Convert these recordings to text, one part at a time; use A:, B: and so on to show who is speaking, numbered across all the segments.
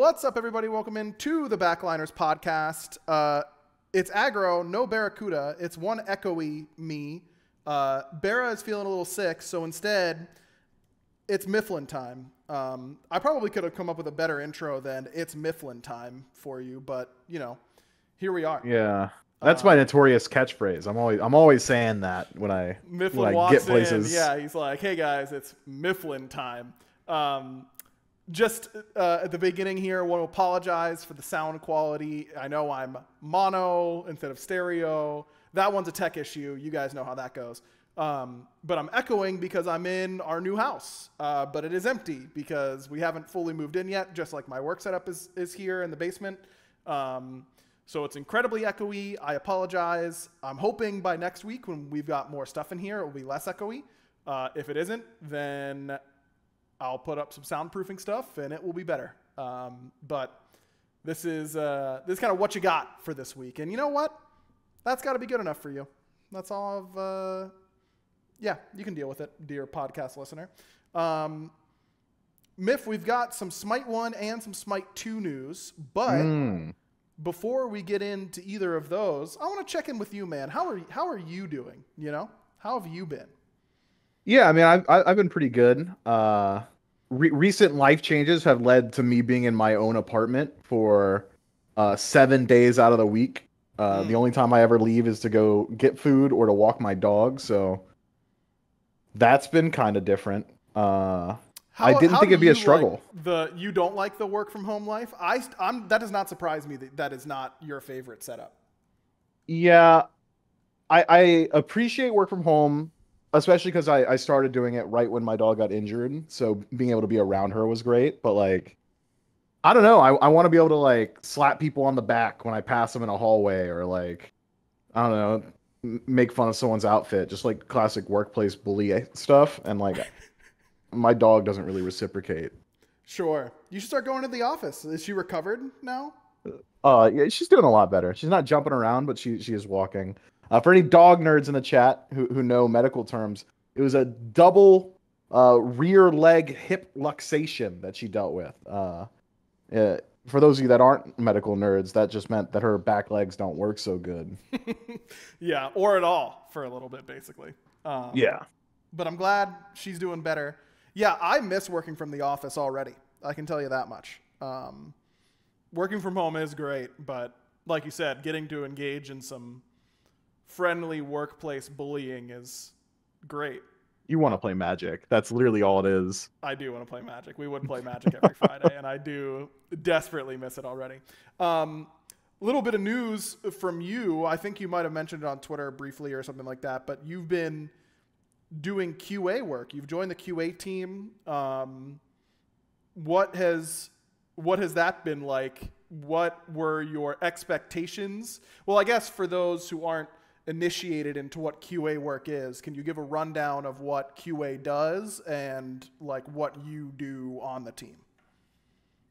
A: What's up, everybody? Welcome into the Backliners podcast. It's Aggro, no Barracuda. It's one echoey me. Barra is feeling a little sick, so instead, it's Myflin time. I probably could have come up with a better intro than it's Myflin time for you, but, you know, here we are.
B: Yeah. That's my notorious catchphrase. I'm always saying that when I get places.
A: Yeah, he's like, "Hey guys, it's Myflin time." Just at the beginning here, I want to apologize for the sound quality. I know I'm mono instead of stereo. That one's a tech issue. You guys know how that goes. But I'm echoing because I'm in our new house, but it is empty because we haven't fully moved in yet. Just like my work setup is here in the basement. So it's incredibly echoey. I apologize. I'm hoping by next week when we've got more stuff in here, it will be less echoey. If it isn't, then I'll put up some soundproofing stuff and it will be better. But this is kind of what you got for this week. And you know what? That's got to be good enough for you. That's all yeah, you can deal with it, dear podcast listener. Myf, we've got some Smite 1 and some Smite 2 news, but before we get into either of those, I want to check in with you, man. How are you doing? You know, how have you been?
B: Yeah, I mean, I've been pretty good. Recent life changes have led to me being in my own apartment for 7 days out of the week. The only time I ever leave is to go get food or to walk my dog. So that's been kind of different. I didn't think it'd be a struggle.
A: You don't like the work from home life? That does not surprise me that is not your favorite setup.
B: Yeah, I appreciate work from home, especially because I started doing it right when my dog got injured. So being able to be around her was great. But like, I don't know. I want to be able to like slap people on the back when I pass them in a hallway, or like, I don't know, make fun of someone's outfit, just like classic workplace bully stuff. And like, my dog doesn't really reciprocate.
A: Sure. You should start going to the office. Is she recovered now?
B: Yeah, she's doing a lot better. She's not jumping around, but she is walking. For any dog nerds in the chat who know medical terms, it was a double rear leg hip luxation that she dealt with. For those of you that aren't medical nerds, that just meant that her back legs don't work so good.
A: Yeah, or at all for a little bit, basically.
B: Yeah.
A: But I'm glad she's doing better. Yeah, I miss working from the office already. I can tell you that much. Working from home is great, but like you said, getting to engage in some friendly workplace bullying is great.
B: You want to play Magic. That's literally all it is.
A: I do want to play Magic. We would play Magic every Friday, and I do desperately miss it already. Little bit of news from you. I think you might have mentioned it on Twitter briefly or something like that, but you've been doing QA work. You've joined the QA team. What has that been like? What were your expectations? Well, I guess for those who aren't initiated into what QA work is, can you give a rundown of what QA does and like what you do on the team?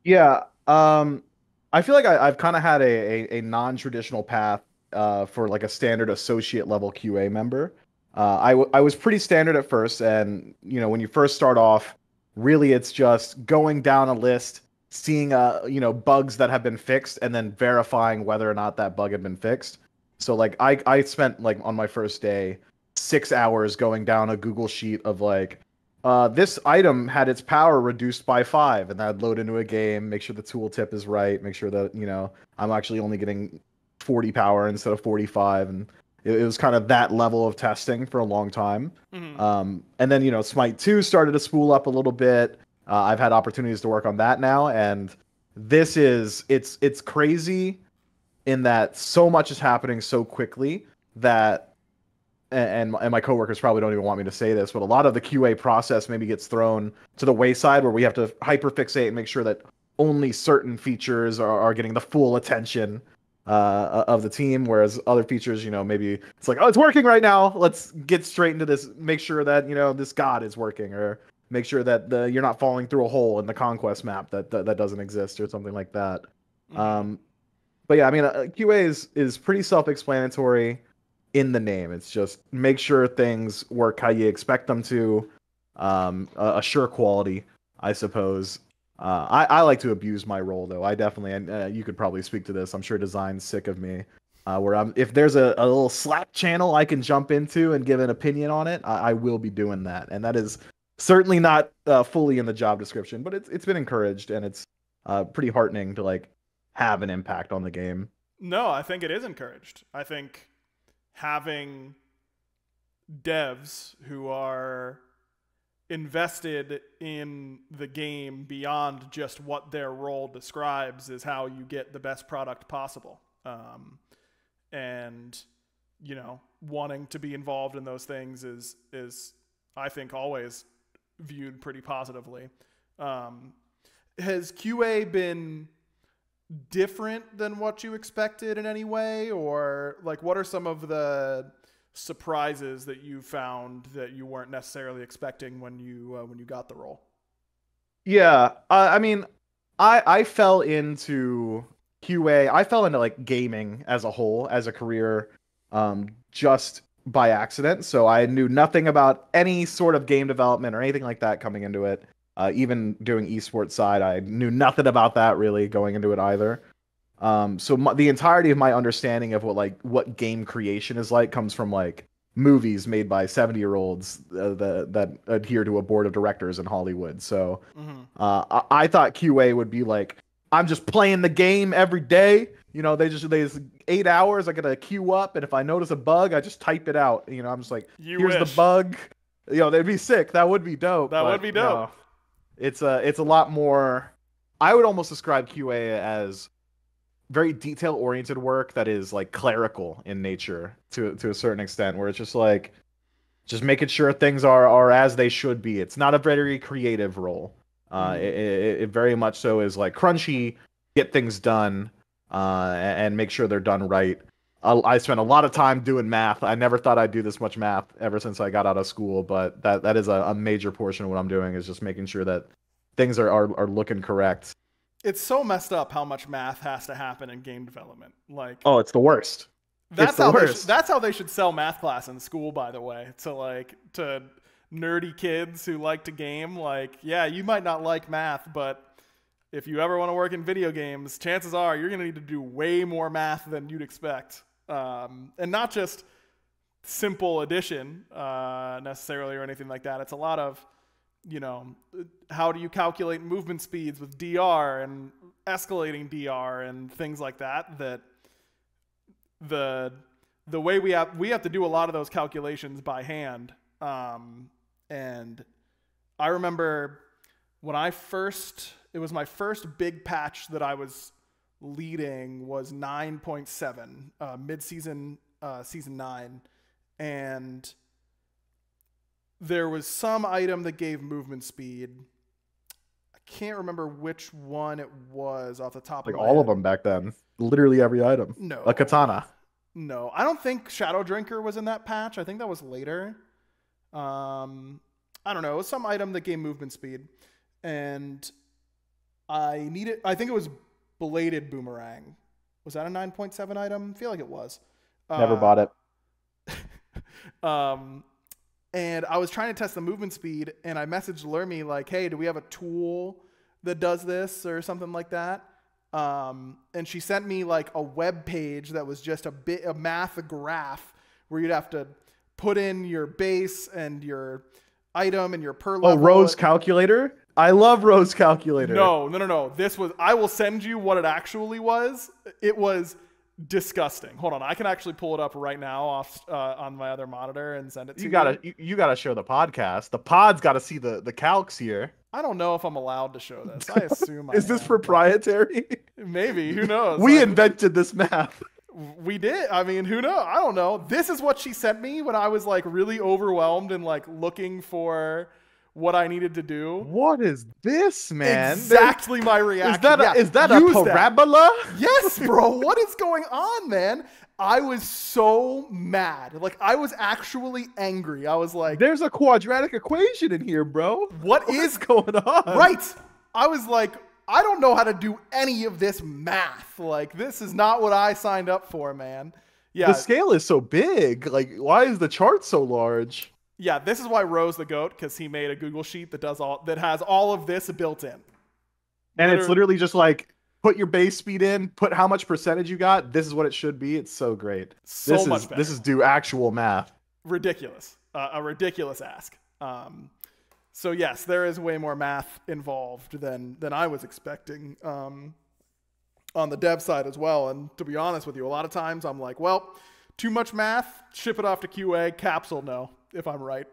B: Yeah. I feel like I've kind of had a non-traditional path for like a standard associate level QA member. I was pretty standard at first, and you know, when you first start off, really it's just going down a list, seeing bugs that have been fixed, and then verifying whether or not that bug had been fixed. So like I spent like on my first day 6 hours going down a Google sheet of like this item had its power reduced by 5, and I'd load into a game, make sure the tooltip is right, make sure that I'm actually only getting 40 power instead of 45, and it was kind of that level of testing for a long time. And then, Smite 2 started to spool up a little bit. I've had opportunities to work on that now. And it's crazy in that so much is happening so quickly that, and my coworkers probably don't even want me to say this, but a lot of the QA process maybe gets thrown to the wayside where we have to hyperfixate and make sure that only certain features are getting the full attention of the team, whereas other features, maybe it's like, oh, it's working right now, let's get straight into this, make sure that this god is working, or make sure that you're not falling through a hole in the conquest map that doesn't exist, or something like that. But yeah, I mean, QA is pretty self-explanatory in the name. It's just make sure things work how you expect them to, assure quality, I suppose. I like to abuse my role though. I definitely, and you could probably speak to this. I'm sure design's sick of me. Where if there's a little Slack channel I can jump into and give an opinion on it, I will be doing that. And that is certainly not fully in the job description, but it's been encouraged, and it's pretty heartening to like have an impact on the game.
A: No, I think it is encouraged. I think having devs who are invested in the game beyond just what their role describes is how you get the best product possible. And you know, wanting to be involved in those things is I think always viewed pretty positively. Has QA been different than what you expected in any way, or like what are some of the surprises that you found that you weren't necessarily expecting when you got the role?
B: Yeah, I mean, I fell into QA. I fell into like gaming as a whole, as a career, just by accident. So I knew nothing about any sort of game development or anything like that coming into it. Even doing esports side, I knew nothing about that really going into it either. So the entirety of my understanding of what game creation is like comes from like movies made by 70-year-olds that adhere to a board of directors in Hollywood. So I thought QA would be like, I'm just playing the game every day. You know, they just 8 hours. I gotta queue up, and if I notice a bug, I just type it out. You know, I'm just like, here's the bug. You know, they'd be sick. That would be dope.
A: That would be dope.
B: No, it's a lot more. I would almost describe QA as very detail-oriented work that is like clerical in nature to a certain extent, where it's just like just making sure things are as they should be. It's not a very creative role. It very much so is like crunchy, get things done, and make sure they're done right. I spent a lot of time doing math. I never thought I'd do this much math ever since I got out of school, but that is a major portion of what I'm doing, is just making sure that things are looking correct.
A: It's so messed up how much math has to happen in game development. Like,
B: oh, it's the worst.
A: That's how they should sell math class in school, by the way, to nerdy kids who like to game. Like, yeah, you might not like math, but if you ever want to work in video games, chances are you're going to need to do way more math than you'd expect. And not just simple addition necessarily or anything like that. It's a lot of, you know, how do you calculate movement speeds with DR and escalating DR and things like that, that the way we have to do a lot of those calculations by hand. And I remember when it was my first big patch that I was leading was 9.7, mid-season, season 9. And there was some item that gave movement speed. I can't remember which one it was off the top of my head.
B: Like all of them back then. Literally every item.
A: No.
B: A katana.
A: No, I don't think Shadow Drinker was in that patch. I think that was later. I don't know. It was some item that gave movement speed. And I think it was Belated Boomerang. Was that a 9.7 item? I feel like it was.
B: Never bought it.
A: And I was trying to test the movement speed, and I messaged Lermy like, hey, do we have a tool that does this or something like that? And she sent me like a web page that was just a math graph where you'd have to put in your base and your item and your per level.
B: Oh, Rose Calculator? I love Rose Calculator.
A: No. I will send you what it actually was. It was disgusting. Hold on, I can actually pull it up right now off on my other monitor and send it to you.
B: You gotta show the podcast. The pod's got to see the calcs here.
A: I don't know if I'm allowed to show this. I assume
B: Is this proprietary?
A: Maybe. Who knows?
B: We invented this math.
A: We did. I mean, who knows? I don't know. This is what she sent me when I was like really overwhelmed and like looking for what I needed to do.
B: What is this, man?
A: Exactly my reaction.
B: Is that a parabola?
A: Yes, bro. What is going on, man? I was so mad. Like, I was actually angry. I was like,
B: there's a quadratic equation in here, bro.
A: What is
B: going on?
A: Right. I was like, I don't know how to do any of this math. Like, this is not what I signed up for, man. Yeah.
B: The scale is so big. Like, why is the chart so large?
A: Yeah, this is why Rose the GOAT, because he made a Google sheet that has all of this built in.
B: And it's literally just like, put your base speed in, put how much percentage you got. This is what it should be. It's so great.
A: So much better.
B: This is do actual math.
A: Ridiculous. A ridiculous ask. So yes, there is way more math involved than I was expecting on the dev side as well. And to be honest with you, a lot of times I'm like, well, too much math, ship it off to QA. Caps will know if I'm right.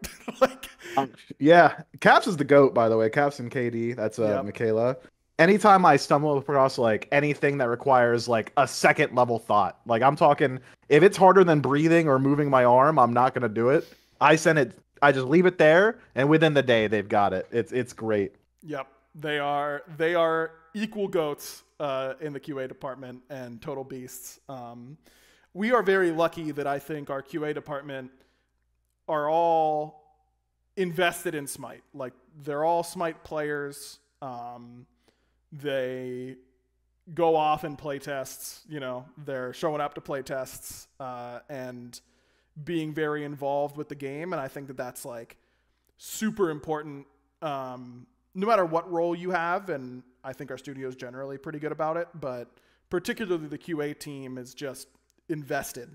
B: Yeah, Caps is the GOAT, by the way. Caps and KD. That's Michaela. Anytime I stumble across like anything that requires like a second level thought, like I'm talking, if it's harder than breathing or moving my arm, I'm not gonna do it. I just leave it there, and within the day they've got it. It's great.
A: Yep, they are equal goats in the QA department and total beasts. We are very lucky that I think our QA department are all invested in Smite. Like they're all Smite players. They go off and play tests, you know, they're showing up to play tests and being very involved with the game. And I think that that's like super important no matter what role you have. And I think our studio is generally pretty good about it, but particularly the QA team is just invested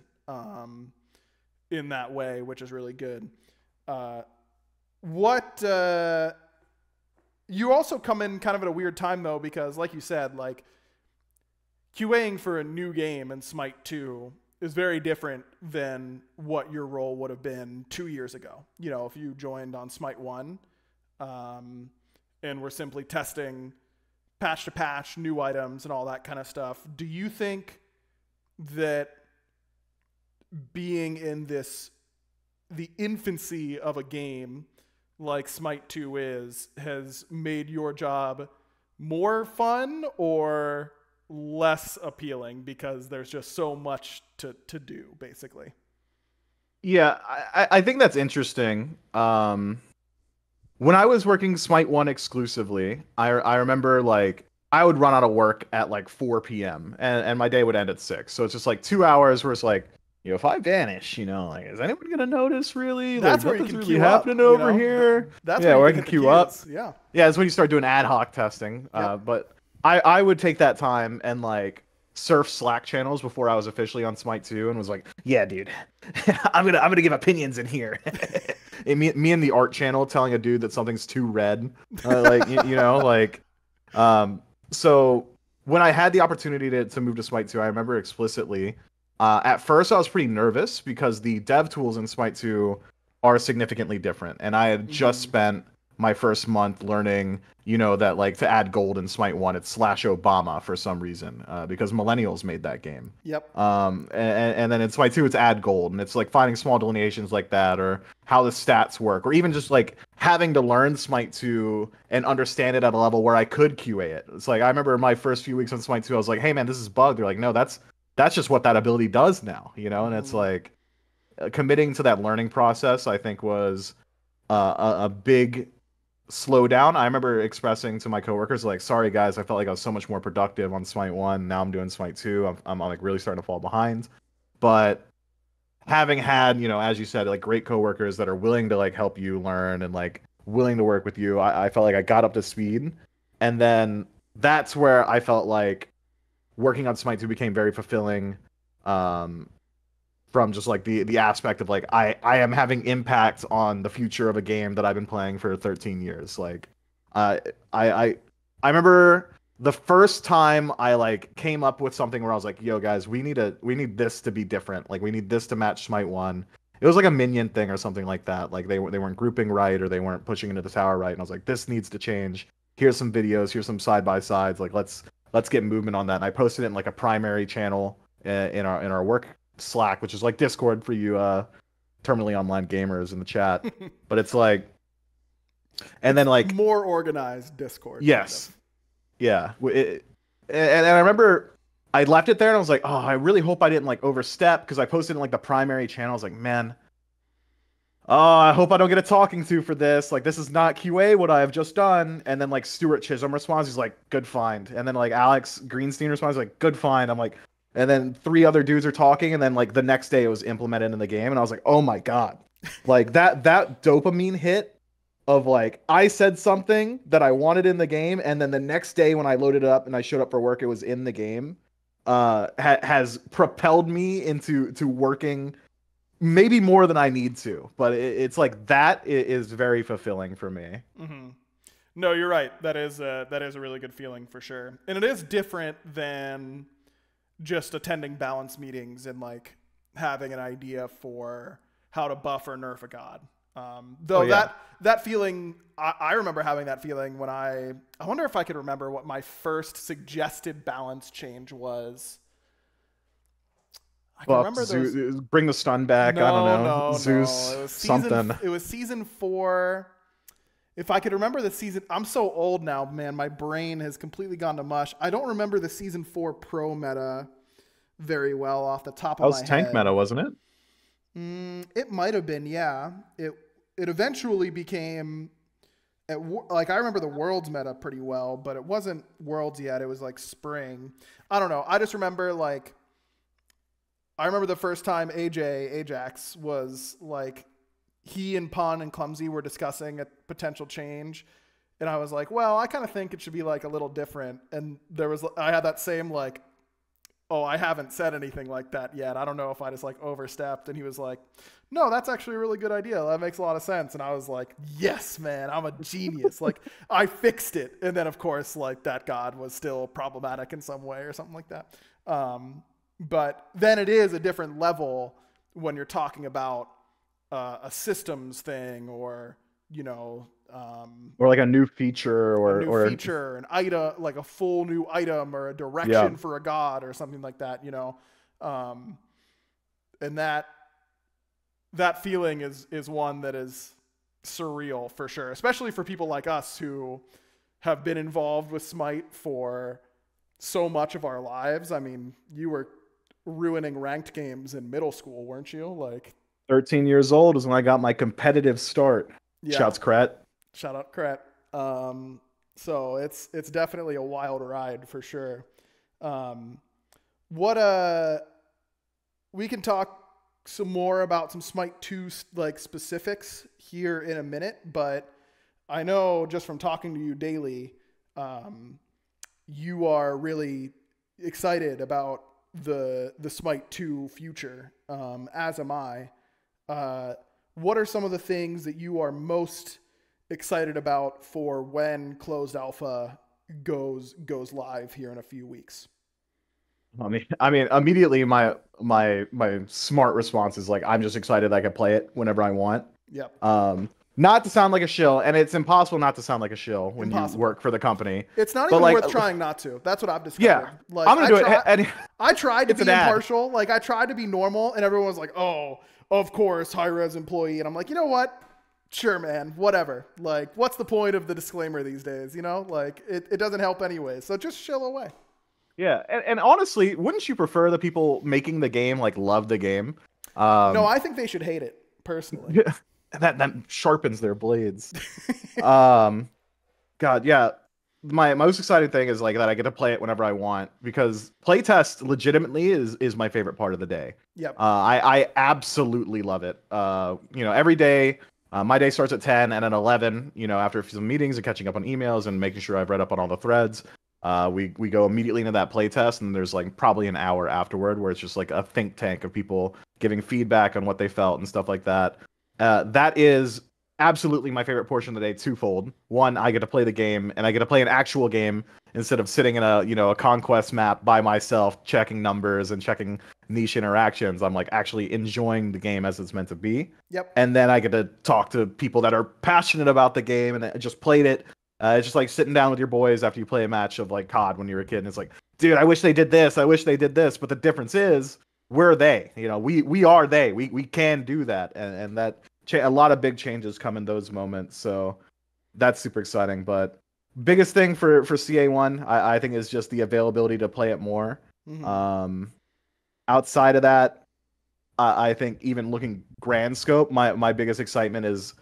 A: in that way, which is really good. You also come in kind of at a weird time, though, because like you said, like QAing for a new game in Smite 2 is very different than what your role would have been 2 years ago. You know, if you joined on Smite 1 and were simply testing patch to patch, new items and all that kind of stuff. Do you think that being in the infancy of a game like Smite 2 has made your job more fun or less appealing because there's just so much to do, basically?
B: Yeah, I think that's interesting. When I was working Smite 1 exclusively, I remember like I would run out of work at like 4 p.m. and my day would end at 6. So it's just like 2 hours where it's like, you know, if I vanish, you know, like, is anyone gonna notice really?
A: That's
B: like,
A: where you
B: nothing's
A: can
B: really
A: queue
B: happening
A: up,
B: over
A: you know?
B: here.
A: That's
B: yeah,
A: where
B: I
A: you
B: can
A: can
B: queue up.
A: Yeah.
B: Yeah, it's when you start doing ad hoc testing.
A: Yep.
B: But I would take that time and like surf Slack channels before I was officially on Smite 2 and was like, yeah, dude, I'm gonna give opinions in here. And me and the art channel telling a dude that something's too red, like you know, like so when I had the opportunity to move to Smite 2, I remember explicitly. At first, I was pretty nervous because the dev tools in Smite 2 are significantly different, and I had just spent my first month learning, you know, that like to add gold in Smite 1, it's /Obama for some reason, because millennials made that game.
A: Yep.
B: And then in Smite 2, it's add gold, and it's like finding small delineations like that, or how the stats work, or even just like having to learn Smite 2 and understand it at a level where I could QA it. It's like I remember my first few weeks on Smite 2, I was like, hey man, this is bugged. They're like, no, that's just what that ability does now, you know. And it's like committing to that learning process, I think, was a big slowdown. I remember expressing to my coworkers like, sorry guys, I felt like I was so much more productive on Smite 1. Now I'm doing Smite 2. I'm like really starting to fall behind. But having had, you know, as you said, like great coworkers that are willing to like help you learn and like willing to work with you, I felt like I got up to speed. And then that's where I felt like working on Smite 2 became very fulfilling, from just like the aspect of like I am having impact on the future of a game that I've been playing for 13 years. Like I remember the first time I like came up with something where I was like, yo guys, we need this to be different. Like we need this to match Smite 1. It was like a minion thing or something like that. Like they weren't grouping right, or they weren't pushing into the tower right. And I was like, this needs to change. Here's some videos, here's some side by sides. Like let's get movement on that. And I posted it in like a primary channel in our work Slack, which is like Discord for you terminally online gamers in the chat. But it's like, and then like
A: more organized Discord.
B: Yes. Kind of. Yeah. And I remember I left it there and I was like, oh, I really hope I didn't like overstep, because I posted in like the primary channel. I was like, man, oh, I hope I don't get a talking to for this. Like, this is not QA what I have just done. And then like Stuart Chisholm responds, he's like, good find. And then like Alex Greenstein responds, like, good find. I'm like, and then 3 other dudes are talking, and then like the next day it was implemented in the game, and I was like, oh my god, like that dopamine hit of like I said something that I wanted in the game, and then the next day when I loaded it up and I showed up for work, it was in the game. Has propelled me into working maybe more than I need to, but it's like that is very fulfilling for me.
A: Mm-hmm. No, you're right. That is a really good feeling for sure, and it is different than just attending balance meetings and like having an idea for how to buff or nerf a god. Though that feeling, I remember having that feeling when I wonder if I could remember what my first suggested balance change was. I can remember those.
B: Bring the stun back. I don't know. Zeus,
A: It was
B: something.
A: It was season 4. If I could remember the season, I'm so old now, man. My brain has completely gone to mush. I don't remember the season 4 pro meta very well off the top of my head.
B: That was tank meta, wasn't it?
A: It might have been, yeah. It eventually became, like I remember the Worlds meta pretty well, but it wasn't Worlds yet. It was like spring. I don't know. I just remember like, I remember the first time Ajax was like, he and Pun and Clumsy were discussing a potential change. And I was like, well, I kind of think it should be like a little different. And I had that same like, oh, I haven't said anything like that yet. I don't know if I just like overstepped. And he was like, no, that's actually a really good idea. That makes a lot of sense. And I was like, yes, man, I'm a genius. Like I fixed it. And then of course, like that god was still problematic in some way or something like that. But then it is a different level when you're talking about a systems thing, or
B: or like a new feature, or
A: feature, an item, like a full new item, or a direction for a god, or something like that. And that feeling is one that is surreal for sure, especially for people like us who have been involved with Smite for so much of our lives. I mean, you were ruining ranked games in middle school, weren't you? Like
B: 13 years old is when I got my competitive start.
A: Yeah.
B: Shouts Kret.
A: Shout out Kret. So it's definitely a wild ride for sure. We can talk some more about some Smite 2 like specifics here in a minute, but I know just from talking to you daily, you are really excited about the Smite 2 future, as am I. What are some of the things that you are most excited about for when closed alpha goes live here in a few weeks?
B: I mean, immediately my smart response is like, I'm just excited I can play it whenever I want.
A: Yep.
B: Not to sound like a shill, and it's impossible not to sound like a shill when you work for the company.
A: It's not even worth trying not to. That's what I've discovered.
B: Yeah,
A: like,
B: I'm gonna do it. And
A: I tried to be impartial. Like I tried to be normal, and everyone was like, "Oh, of course, high-res employee." And I'm like, you know what? Sure, man. Whatever. Like, what's the point of the disclaimer these days? Like it doesn't help anyway. So just chill away.
B: Yeah, and honestly, wouldn't you prefer the people making the game like love the game?
A: No, I think they should hate it personally.
B: That sharpens their blades. God, yeah. My most exciting thing is like that I get to play it whenever I want, because playtest legitimately is my favorite part of the day.
A: Yep.
B: I absolutely love it. Every day, my day starts at 10, and at 11, after some meetings and catching up on emails and making sure I've read up on all the threads, we go immediately into that playtest, and there's like probably an hour afterward where it's just like a think tank of people giving feedback on what they felt and stuff like that. That is absolutely my favorite portion of the day, twofold. One, I get to play the game, and I get to play an actual game instead of sitting in a conquest map by myself, checking numbers and checking niche interactions. I'm like actually enjoying the game as it's meant to be.
A: Yep.
B: And then I get to talk to people that are passionate about the game and just played it. It's just like sitting down with your boys after you play a match of like COD when you were a kid, and it's like, dude, I wish they did this. I wish they did this. But the difference is, we're they. We are they. We can do that, and that a lot of big changes come in those moments. So that's super exciting. But biggest thing for CA1, I think, is just the availability to play it more. Mm-hmm. Outside of that, I think even looking grand scope, my biggest excitement is,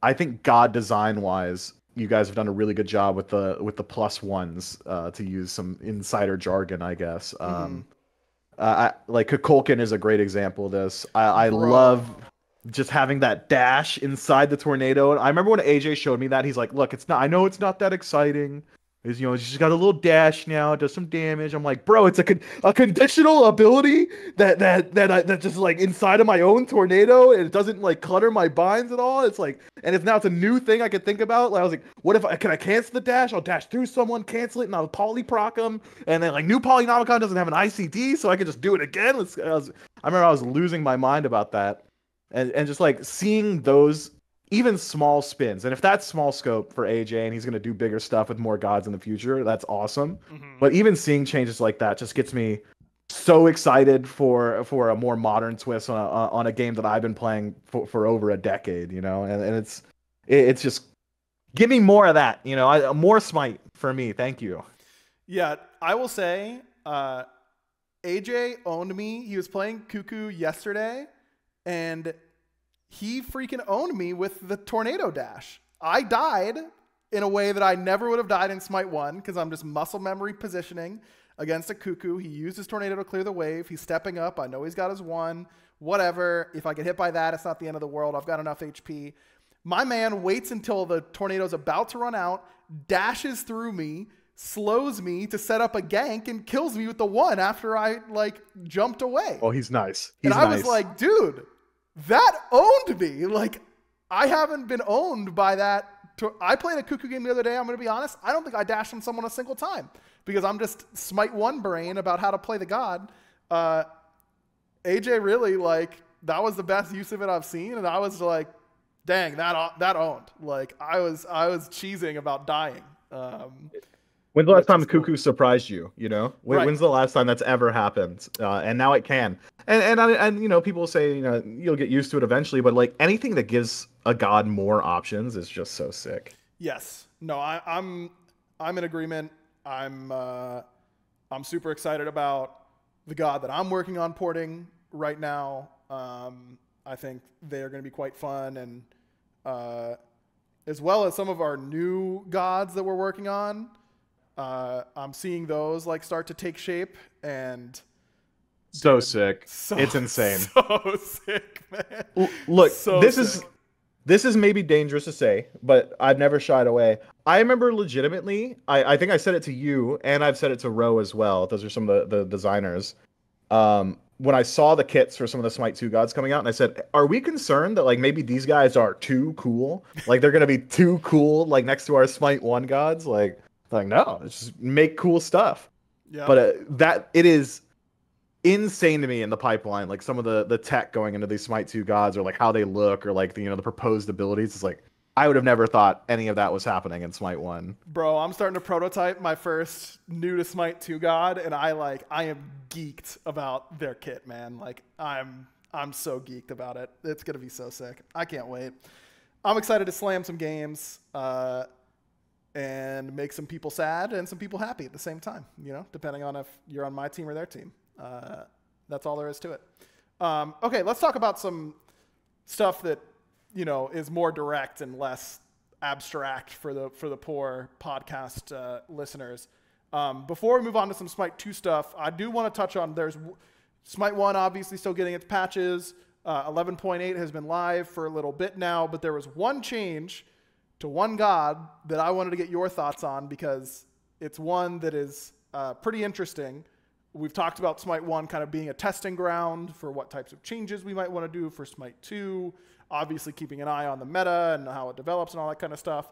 B: I think God design wise, you guys have done a really good job with the +1s, to use some insider jargon, I guess.
A: Mm-hmm.
B: Like Kukulkan is a great example of this. I love just having that dash inside the tornado. And I remember when AJ showed me that, he's like, "Look, it's not. I know it's not that exciting. Is it's just got a little dash now, it does some damage." I'm like, "Bro, it's a conditional ability that just like inside of my own tornado, and it doesn't like clutter my binds at all. It's like, and it's now it's a new thing I could think about. Like I was like, what if can I cancel the dash? I'll dash through someone, cancel it, and I'll polyproc them. And then like new Polynomicon doesn't have an ICD, so I could just do it again. I remember I was losing my mind about that, and just like seeing those even small spins. And if that's small scope for AJ and he's going to do bigger stuff with more gods in the future, that's awesome. But even seeing changes like that just gets me so excited for a more modern twist on a game that I've been playing for over a decade, you know. And it's just give me more of that, you know. More Smite for me. Thank you.
A: Yeah, I will say AJ owned me. He was playing Cuckoo yesterday, and he freaking owned me with the tornado dash. I died in a way that I never would have died in Smite 1 because I'm just muscle memory positioning against a Cuckoo. He used his tornado to clear the wave. He's stepping up. I know he's got his one. Whatever. If I get hit by that, it's not the end of the world. I've got enough HP. My man waits until the tornado's about to run out, dashes through me, slows me to set up a gank, and kills me with the one after I like jumped away.
B: Oh, he's nice.
A: I was like, dude, that owned me. Like, I haven't been owned by that. I played a Cuckoo game the other day. I'm going to be honest. I don't think I dashed on someone a single time because I'm just Smite 1 brain about how to play the god. AJ really, like, that was the best use of it I've seen. And I was like, dang, that owned. Like, I was cheesing about dying.
B: When's the last time Cuckoo surprised you? You know,
A: Right.
B: When's the last time that's ever happened? And now it can. And you know, people say, you know, you'll get used to it eventually, but like anything that gives a god more options is just so sick.
A: Yes. No, I'm in agreement. I'm super excited about the god that I'm working on porting right now. I think they are going to be quite fun, and as well as some of our new gods that we're working on. I'm seeing those like start to take shape, and
B: so sick. It's insane.
A: So sick, man.
B: Look,
A: so
B: this
A: sick.
B: is maybe dangerous to say, but I've never shied away. I remember legitimately, I think I said it to you, and I've said it to Ro as well. Those are some of the designers. When I saw the kits for some of the Smite 2 gods coming out, and I said, are we concerned that like maybe these guys are too cool? Like they're gonna be too cool, like next to our Smite 1 gods? Like no, just make cool stuff.
A: Yeah.
B: But that it is insane to me in the pipeline, like some of the tech going into these Smite 2 gods, or like how they look, or like the, you know, the proposed abilities. It's like I would have never thought any of that was happening in Smite 1.
A: Bro, I'm starting to prototype my first new to Smite 2 god, and I am geeked about their kit, man. Like I'm so geeked about it. It's gonna be so sick. I can't wait. I'm excited to slam some games. And make some people sad and some people happy at the same time, you know, depending on if you're on my team or their team. That's all there is to it. Okay, let's talk about some stuff that, you know, is more direct and less abstract for the poor podcast listeners. Before we move on to some Smite 2 stuff, I do want to touch on there's Smite 1 obviously still getting its patches. 11.8 has been live for a little bit now, but there was one change to one god that I wanted to get your thoughts on because it's one that is pretty interesting. We've talked about Smite 1 kind of being a testing ground for what types of changes we might want to do for Smite 2, obviously keeping an eye on the meta and how it develops and all that kind of stuff.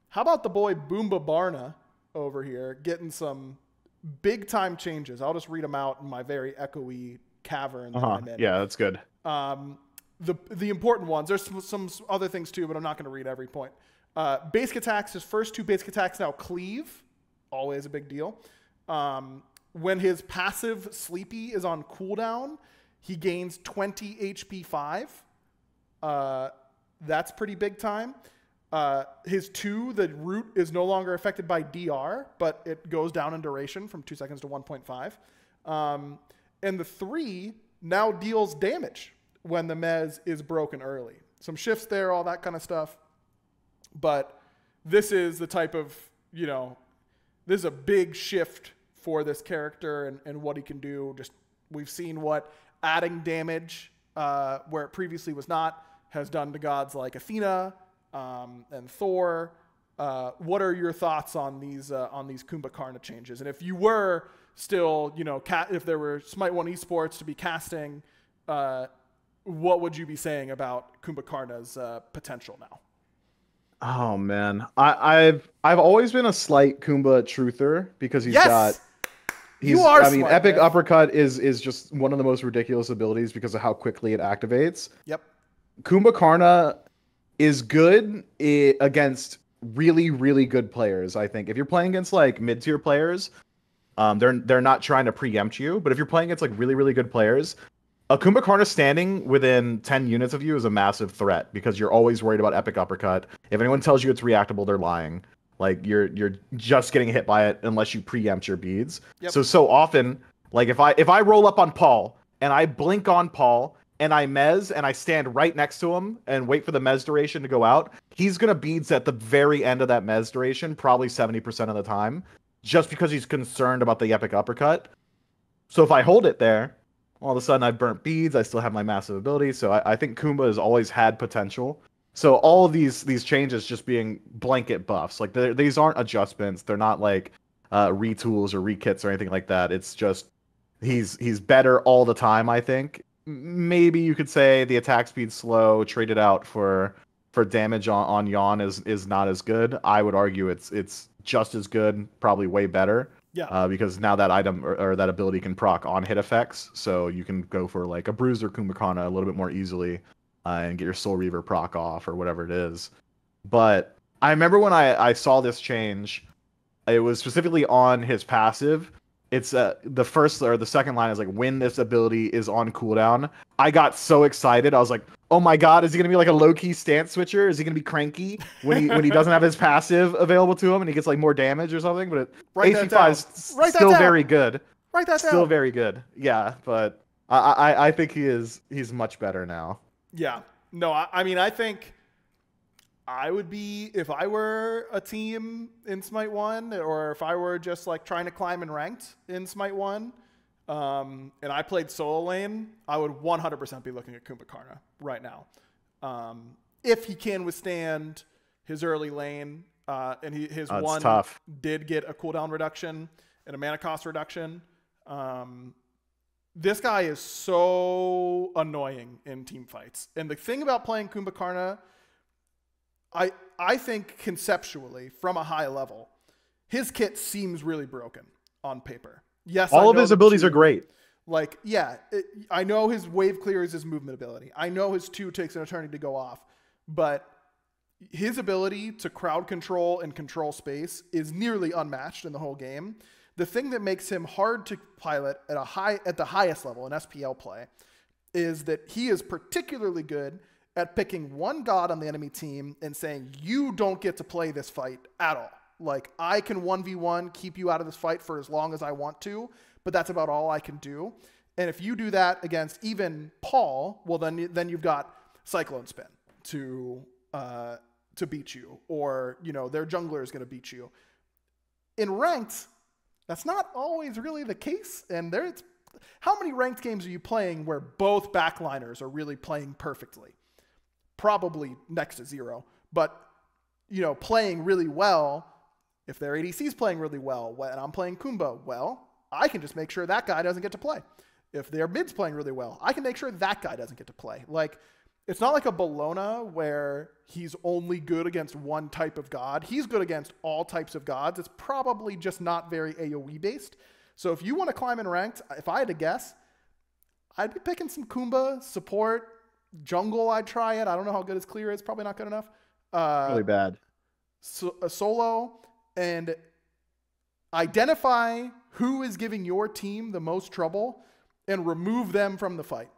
A: How about the boy Boomba Barna over here getting some big-time changes? I'll just read them out in my very echoey cavern that I'm in.
B: Yeah, that's good.
A: The important ones. There's some other things too, but I'm not going to read every point. Basic attacks, his first two basic attacks now cleave. Always a big deal. When his passive Sleepy is on cooldown, he gains 20 HP 5. That's pretty big time. His 2, the root, is no longer affected by DR, but it goes down in duration from 2 seconds to 1.5. And the 3 now deals damage when the mez is broken early. Some shifts there, all that kind of stuff. But this is the type of, you know, this is a big shift for this character and what he can do. Just we've seen what adding damage where it previously was not has done to gods like Athena and Thor. What are your thoughts on these Kumba Karna changes? And if you were still, if there were Smite 1 esports to be casting, what would you be saying about Kumba Karna's potential now?
B: Oh man, I've always been a slight Kumba truther because I mean,
A: smart,
B: Epic
A: man.
B: Uppercut is just one of the most ridiculous abilities because of how quickly it activates.
A: Yep.
B: Kumba Karna is good against really, really good players, I think. If you're playing against like mid-tier players, they're not trying to preempt you, but if you're playing against like really, really good players, a Kumba Karna standing within 10 units of you is a massive threat because you're always worried about Epic Uppercut. If anyone tells you it's reactable, they're lying. Like you're just getting hit by it unless you preempt your beads.
A: Yep.
B: So often, like if I roll up on Paul and I blink on Paul and I mez and I stand right next to him and wait for the mez duration to go out, he's gonna beads at the very end of that mez duration, probably 70% of the time, just because he's concerned about the Epic Uppercut. So if I hold it there, all of a sudden I've burnt beads, I still have my massive ability, so I think Kumba has always had potential. So all of these changes just being blanket buffs. Like these aren't adjustments, they're not like retools or rekits or anything like that. It's just he's better all the time, I think. Maybe you could say the attack speed's slow, traded out for damage on Yawn is not as good. I would argue it's just as good, probably way better.
A: Yeah.
B: Because now that item or that ability can proc on hit effects, so you can go for like a Bruiser Kumba Karna a little bit more easily and get your Soul Reaver proc off or whatever it is. But I remember when I saw this change, it was specifically on his passive. It's the first or the second line is like, when this ability is on cooldown. I got so excited. I was like, oh my god, is he gonna be like a low-key stance switcher? Is he gonna be cranky when he doesn't have his passive available to him and he gets like more damage or something? But AC5 is still very good.
A: Write that down.
B: Still very good. Yeah, but I think he's much better now.
A: Yeah. No, I mean, I think I would be, if I were a team in Smite 1, or if I were just like trying to climb in ranked in Smite 1, and I played solo lane, I would 100% be looking at Kumba Karna right now. If he can withstand his early lane, and his one
B: tough.
A: Did get a cooldown reduction and a mana cost reduction. This guy is so annoying in team fights. And the thing about playing Kumba Karna, I think conceptually, from a high level, his kit seems really broken on paper. Yes,
B: all of his abilities are great.
A: Like, yeah, I know his wave clear is his movement ability. I know his 2 takes an eternity to go off. But his ability to crowd control and control space is nearly unmatched in the whole game. The thing that makes him hard to pilot at the highest level in SPL play is that he is particularly good at picking one god on the enemy team and saying, you don't get to play this fight at all. Like, I can 1v1 keep you out of this fight for as long as I want to, but that's about all I can do. And if you do that against even Paul, well, then you've got Cyclone Spin to beat you, or their jungler is going to beat you. In ranked, that's not always really the case. And how many ranked games are you playing where both backliners are really playing perfectly? Probably next to 0. But playing really well, if their ADC is playing really well, and I'm playing Kumba, well, I can just make sure that guy doesn't get to play. If their mid's playing really well, I can make sure that guy doesn't get to play. Like, it's not like a Bologna where he's only good against one type of god. He's good against all types of gods. It's probably just not very AoE based. So if you want to climb in ranked, if I had to guess, I'd be picking some Kumba, support, jungle. I'd try it. I don't know how good his clear is. Probably not good enough.
B: Really bad.
A: So a solo, and identify who is giving your team the most trouble and remove them from the fight.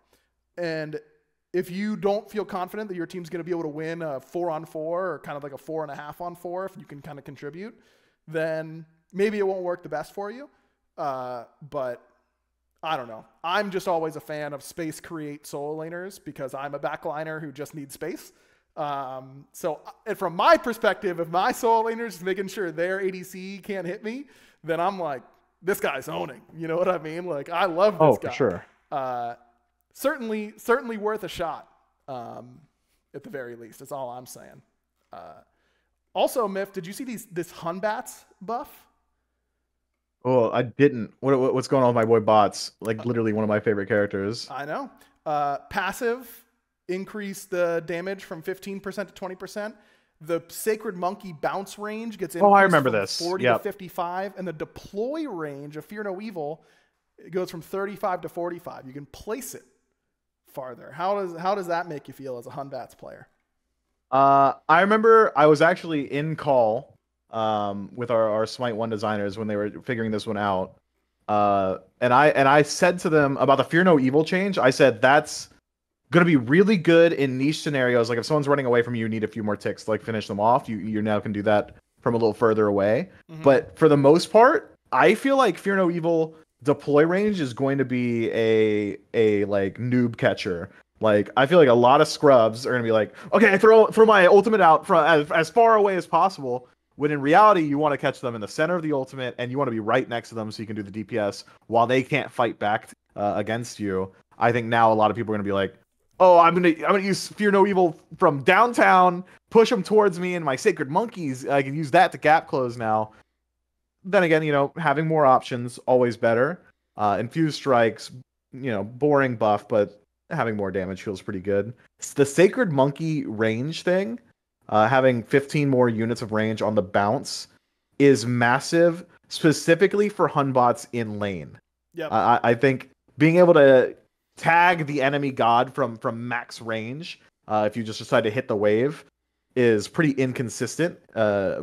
A: And if you don't feel confident that your team's going to be able to win a 4-on-4 or kind of like a 4.5-on-4, if you can kind of contribute, then maybe it won't work the best for you. But I don't know. I'm just always a fan of space create solo laners because I'm a backliner who just needs space. So and from my perspective, if my solo laners is making sure their ADC can't hit me, then I'm like, this guy's owning. You know what I mean? Like, I love this guy.
B: Oh, for sure.
A: Certainly worth a shot. at the very least. That's all I'm saying. Also, Myth, did you see this Hunbats buff?
B: Oh, I didn't. What's going on with my boy Bots? Like literally one of my favorite characters.
A: I know. Passive increase the damage from 15% to 20%. The Sacred Monkey bounce range gets increased
B: I remember
A: from
B: this.
A: 40 to 55, and the deploy range of Fear No Evil, it goes from 35 to 45. You can place it farther. How does that make you feel as a Hunbats player?
B: I remember I was actually in call with our Smite 1 designers when they were figuring this one out. And I said to them about the Fear No Evil change. I said that's going to be really good in niche scenarios. Like if someone's running away from you, you need a few more ticks to like finish them off. You now can do that from a little further away. Mm-hmm. But for the most part, I feel like Fear No Evil deploy range is going to be a like noob catcher. Like I feel like a lot of scrubs are going to be like, okay, I throw my ultimate out from as far away as possible. When in reality, you want to catch them in the center of the ultimate, and you want to be right next to them so you can do the DPS while they can't fight back against you. I think now a lot of people are going to be like, oh, I'm gonna use Fear No Evil from downtown, push them towards me, and my Sacred Monkeys, I can use that to gap close now. Then again, having more options, always better. Infused Strikes, boring buff, but having more damage feels pretty good. It's the Sacred Monkey range thing, having 15 more units of range on the bounce is massive, specifically for Hunbots in lane.
A: Yep.
B: I think being able to tag the enemy god from max range, if you just decide to hit the wave, is pretty inconsistent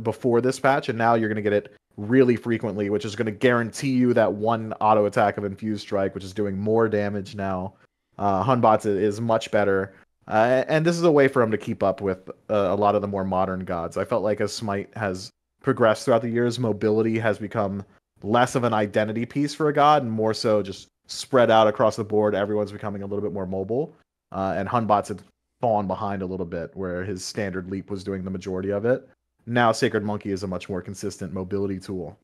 B: before this patch, and now you're going to get it really frequently, which is going to guarantee you that one auto attack of Infused Strike, which is doing more damage now. Hunbots is much better, and this is a way for him to keep up with a lot of the more modern gods. I felt like as Smite has progressed throughout the years, mobility has become less of an identity piece for a god and more so just spread out across the board. Everyone's becoming a little bit more mobile, and Hunbots had fallen behind a little bit where his standard leap was doing the majority of it. Now Sacred Monkey is a much more consistent mobility tool.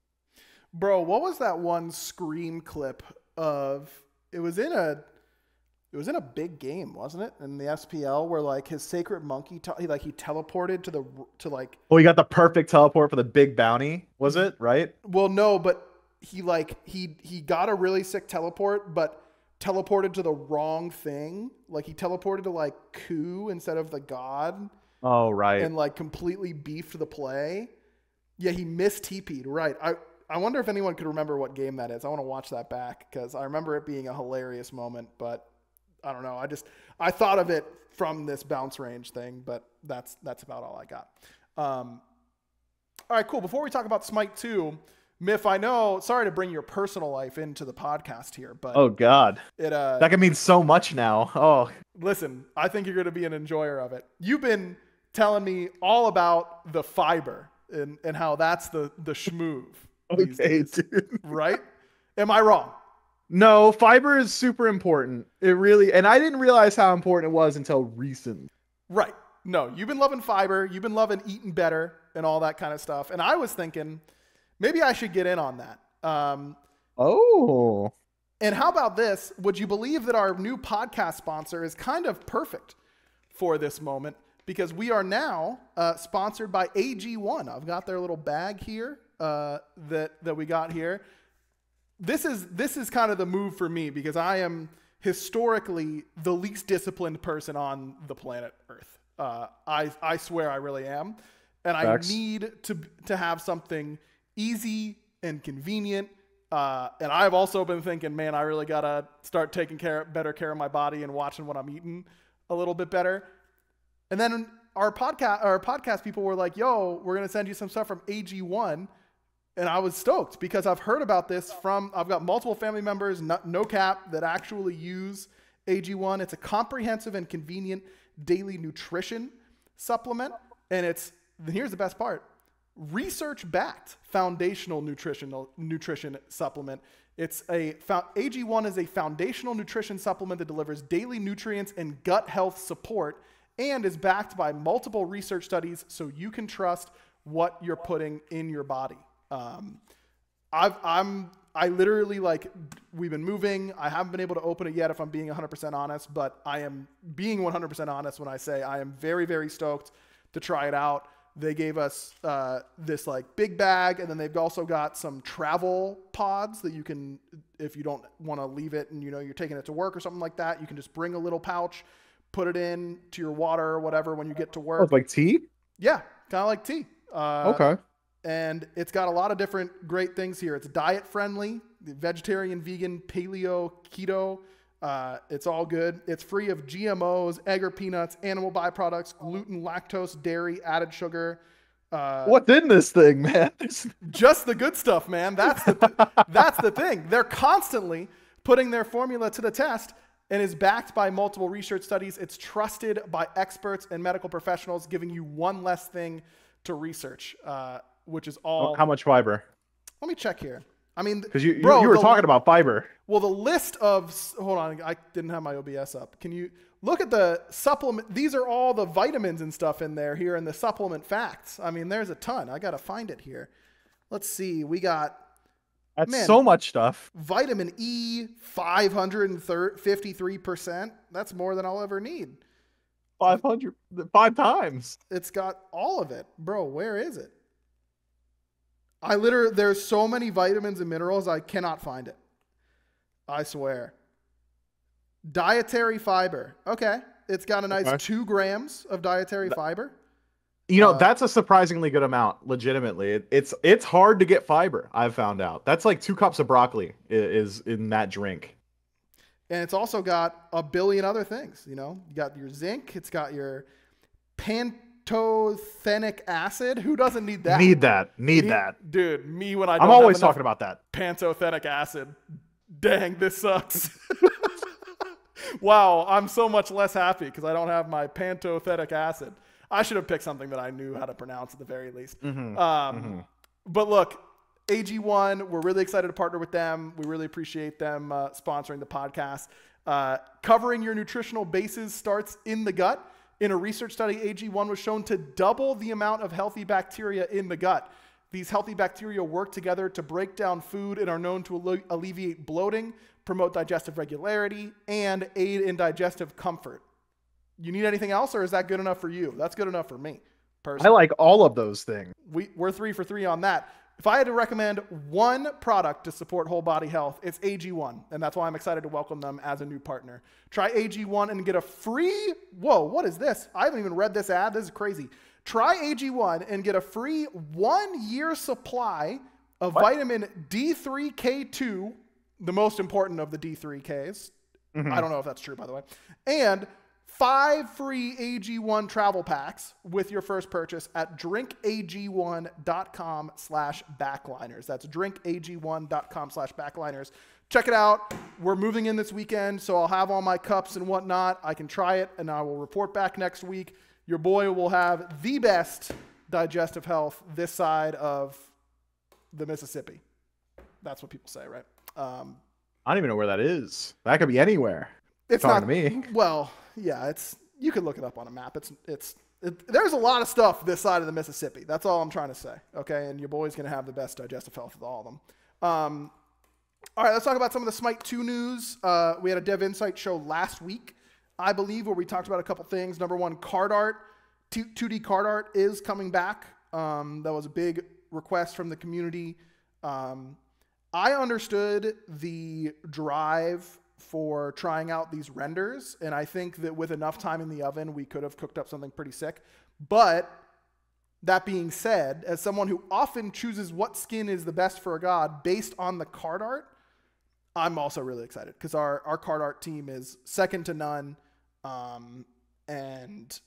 A: Bro, what was that one Scream clip of? It was in a big game, wasn't it? In the SPL, where like his Sacred Monkey, he teleported to like.
B: Oh, he got the perfect teleport for the big bounty. Was it right?
A: Well, no, but he got a really sick teleport, but teleported to the wrong thing. Like he teleported to like Ku instead of the god.
B: Oh, right.
A: And like completely beefed the play. Yeah, he missed TP'd. Right. I wonder if anyone could remember what game that is. I want to watch that back because I remember it being a hilarious moment, but I don't know. I thought of it from this bounce range thing, but that's about all I got. All right, cool. Before we talk about Smite 2, Myf, I know, sorry to bring your personal life into the podcast here, but
B: oh god, that can mean so much now. Oh,
A: listen, I think you're going to be an enjoyer of it. You've been telling me all about the fiber and how that's the schmoove.
B: Okay, dude.
A: Right? Am I wrong?
B: No, fiber is super important. It really, and I didn't realize how important it was until recently.
A: Right. No, you've been loving fiber. You've been loving eating better and all that kind of stuff. And I was thinking, maybe I should get in on that.
B: Oh.
A: And how about this? Would you believe that our new podcast sponsor is kind of perfect for this moment? Because we are now sponsored by AG1. I've got their little bag here that we got here. This is kind of the move for me because I am historically the least disciplined person on the planet Earth. I swear I really am. And Facts. I need to have something easy and convenient. And I've also been thinking, man, I really got to start taking better care of my body and watching what I'm eating a little bit better. And then our podcast people were like, yo, we're going to send you some stuff from AG1. And I was stoked because I've heard about this I've got multiple family members, no cap, that actually use AG1. It's a comprehensive and convenient daily nutrition supplement. And here's the best part, research-backed foundational nutrition supplement. AG1 is a foundational nutrition supplement that delivers daily nutrients and gut health support and is backed by multiple research studies so you can trust what you're putting in your body. I literally, like, we've been moving. I haven't been able to open it yet, if I'm being 100% honest, but I am being 100% honest when I say I am very, very stoked to try it out. They gave us this like big bag, and then they've also got some travel pods that you can, if you don't want to leave it and you know you're taking it to work or something like that, you can just bring a little pouch, put it in to your water or whatever when you get to work.
B: Oh, it's like tea?
A: Yeah, kind of like tea.
B: Okay.
A: And it's got a lot of different great things here. It's diet friendly, vegetarian, vegan, paleo, keto. It's all good. It's free of GMOs, egg or peanuts, animal byproducts, gluten, lactose, dairy, added sugar.
B: What's in this thing, man?
A: Just the good stuff, man. That's the thing. They're constantly putting their formula to the test and is backed by multiple research studies. It's trusted by experts and medical professionals, giving you one less thing to research, which is all.
B: How much fiber?
A: Let me check here. I mean,
B: because you were talking about fiber.
A: Well, the list of, hold on, I didn't have my OBS up. Can you look at the supplement? These are all the vitamins and stuff in there here in the supplement facts. I mean, there's a ton. I got to find it here. Let's see. We got.
B: That's so much stuff.
A: Vitamin E, 553%. That's more than I'll ever need.
B: 5 times.
A: It's got all of it. Bro, where is it? There's so many vitamins and minerals, I cannot find it. I swear. Dietary fiber. Okay. It's got a nice 2 grams of dietary fiber.
B: You know, that's a surprisingly good amount, legitimately. It's hard to get fiber, I've found out. That's like 2 cups of broccoli is in that drink.
A: And it's also got a billion other things, you know. You got your zinc, it's got your pantothenic acid. Who doesn't need that?
B: Need that.
A: Dude, me when I'm
B: always talking about that.
A: Pantothenic acid. Dang, this sucks. Wow, I'm so much less happy because I don't have my pantothenic acid. I should have picked something that I knew how to pronounce at the very least. But look, AG1, we're really excited to partner with them. We really appreciate them sponsoring the podcast. Covering your nutritional bases starts in the gut. In a research study, AG1 was shown to double the amount of healthy bacteria in the gut. These healthy bacteria work together to break down food and are known to alleviate bloating, promote digestive regularity, and aid in digestive comfort. You need anything else, or is that good enough for you? That's good enough for me, personally.
B: I like all of those things.
A: We're 3 for 3 on that. If I had to recommend one product to support whole body health, it's AG1, and that's why I'm excited to welcome them as a new partner. Try AG1 and get a free, whoa, what is this? I haven't even read this ad. This is crazy. Try AG1 and get a free 1-year supply of vitamin D3K2, the most important of the D3Ks. I don't know if that's true, by the way. And 5 free AG1 travel packs with your first purchase at drinkag1.com/backliners. That's drinkag1.com/backliners. Check it out. We're moving in this weekend, so I'll have all my cups and whatnot. I can try it, and I will report back next week. Your boy will have the best digestive health this side of the Mississippi. That's what people say, right?
B: I don't even know where that is. That could be anywhere.
A: It's
B: talking
A: not
B: to me.
A: Well, yeah, you can look it up on a map. There's a lot of stuff this side of the Mississippi. That's all I'm trying to say. Okay, and your boy's gonna have the best digestive health of all of them. All right, let's talk about some of the Smite 2 news. We had a Dev Insight show last week, I believe, where we talked about a couple things. Number one, card art. 2D card art is coming back. That was a big request from the community. I understood the drive for trying out these renders, and I think that with enough time in the oven, we could have cooked up something pretty sick. But that being said, as someone who often chooses what skin is the best for a god based on the card art, I'm also really excited because our card art team is second to none, and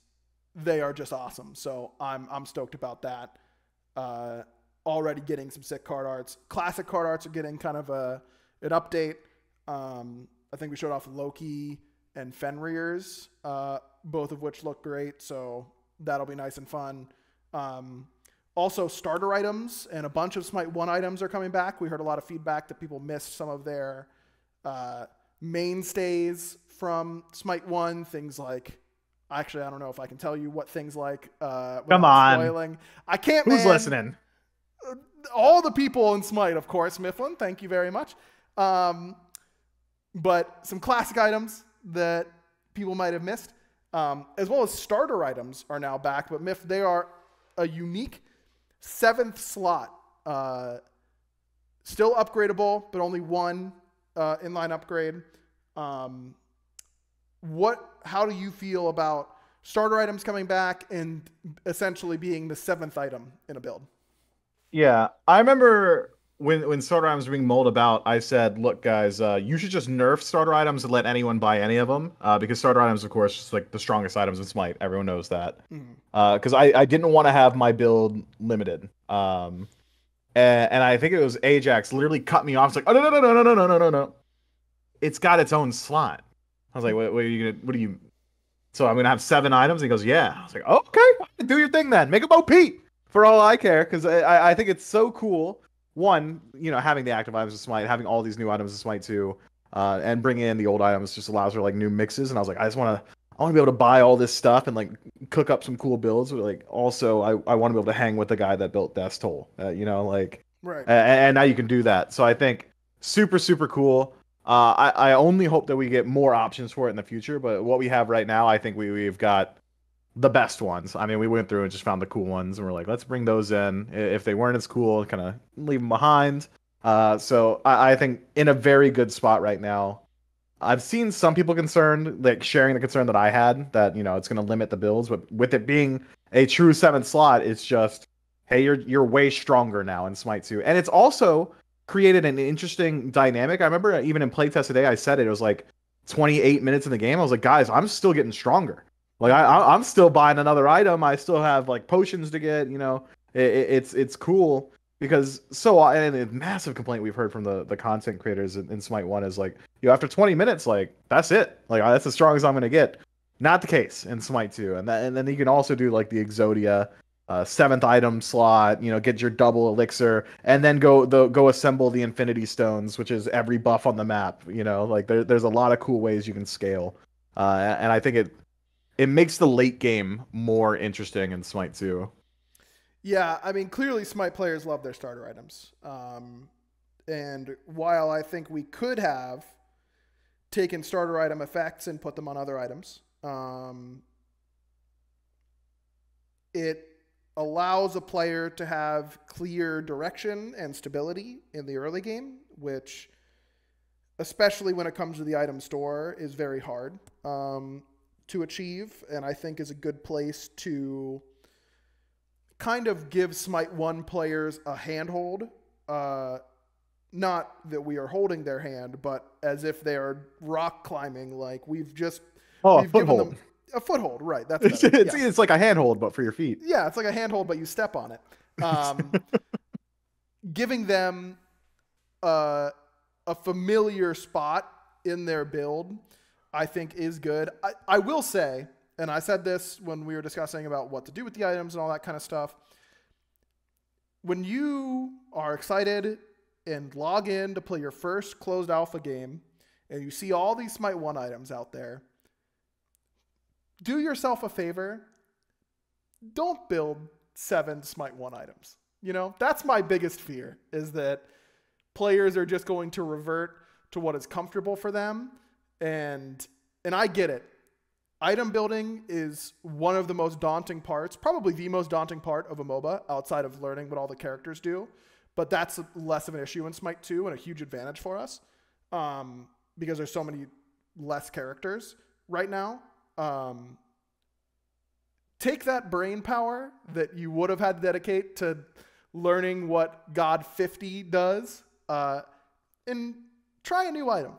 A: they are just awesome. So I'm stoked about that. Already getting some sick card arts. Classic card arts are getting kind of an update. I think we showed off Loki and Fenrir's, both of which look great. So that'll be nice and fun. Also, starter items and a bunch of Smite 1 items are coming back. We heard a lot of feedback that people missed some of their mainstays from Smite 1. Things like, actually, I don't know if I can tell you what things like.
B: Come on.
A: Spoiling. I can't,
B: Who's
A: man.
B: listening?
A: all the people in Smite, of course, Myflin, thank you very much. But some classic items that people might have missed, as well as starter items are now back. But Myf, they are a unique 7th slot. Still upgradable, but only one inline upgrade. How do you feel about starter items coming back and essentially being the 7th item in a build?
B: Yeah, I remember when starter items were being mulled about, I said, look, guys, you should just nerf starter items and let anyone buy any of them. Because starter items, of course, just like the strongest items in Smite. Everyone knows that. Because I didn't want to have my build limited. And I think it was Ajax literally cut me off. It's like, oh, no. It's got its own slot. I was like, what are you gonna, what do you, so I'm gonna have 7 items? And he goes, yeah. I was like, okay, do your thing then. Make them OP for all I care. Because I think it's so cool. One, having the active items of Smite, having all these new items of Smite 2, and bringing in the old items just allows for like new mixes. And I was like, I want to be able to buy all this stuff and like cook up some cool builds. But like also, I want to be able to hang with the guy that built Death's Toll. Like,
A: right.
B: And now you can do that. So I think super, super cool. I only hope that we get more options for it in the future. But what we have right now, I think we've got the best ones. I mean, we went through and just found the cool ones, and we're like, let's bring those in. If they weren't as cool, kind of leave them behind. So I think in a very good spot right now. I've seen some people concerned, like sharing the concern that I had, that it's going to limit the builds, but with it being a true 7th slot, it's just, hey, you're way stronger now in Smite 2, and it's also created an interesting dynamic. I remember even in playtest today, I said it was like 28 minutes in the game. I was like, guys, I'm still getting stronger. Like I'm still buying another item. I still have like potions to get. It's cool because and a massive complaint we've heard from the content creators in Smite 1 is like, after 20 minutes, like that's it. Like that's as strong as I'm gonna get. Not the case in Smite 2, and then you can also do like the Exodia 7th item slot. Get your double elixir, and then go assemble the Infinity Stones, which is every buff on the map. Like there's a lot of cool ways you can scale, and I think it makes the late game more interesting in Smite 2.
A: Yeah, I mean, clearly Smite players love their starter items. And while I think we could have taken starter item effects and put them on other items, it allows a player to have clear direction and stability in the early game, which, especially when it comes to the item store, is very hard to achieve, and I think is a good place to kind of give Smite 1 players a handhold. Not that we are holding their hand, but as if they are rock climbing, like we've given them a foothold, right? That's
B: it's like a handhold, but for your feet.
A: Yeah, it's like a handhold, but you step on it. Giving them a familiar spot in their build, I think, is good. I will say, and I said this when we were discussing about what to do with the items and all that kind of stuff, when you are excited and log in to play your first closed alpha game and you see all these Smite 1 items out there, do yourself a favor. Don't build 7 Smite 1 items. That's my biggest fear, is that players are just going to revert to what is comfortable for them. And I get it. Item building is one of the most daunting parts, probably the most daunting part of a MOBA outside of learning what all the characters do. But that's less of an issue in Smite 2 and a huge advantage for us because there's so many less characters right now. Take that brain power that you would have had to dedicate to learning what God 50 does and try a new item,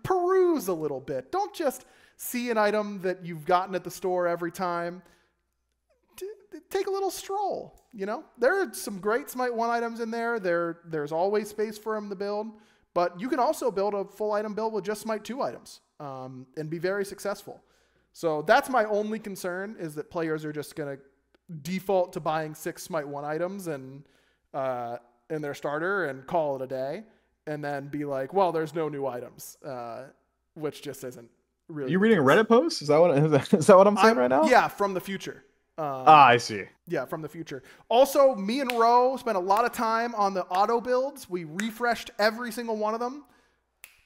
A: peruse a little bit. Don't just see an item that you've gotten at the store every time. Take a little stroll, There are some great Smite 1 items in there. There's always space for them to build. But you can also build a full item build with just Smite 2 items and be very successful. So that's my only concern, is that players are just going to default to buying 6 Smite 1 items and in their starter and call it a day. And then be like, well, there's no new items, which just isn't really.
B: You reading a Reddit post? Is that what I'm saying right now?
A: Yeah, from the future.
B: I see.
A: Yeah, from the future. Also, me and Ro spent a lot of time on the auto builds. We refreshed every single one of them.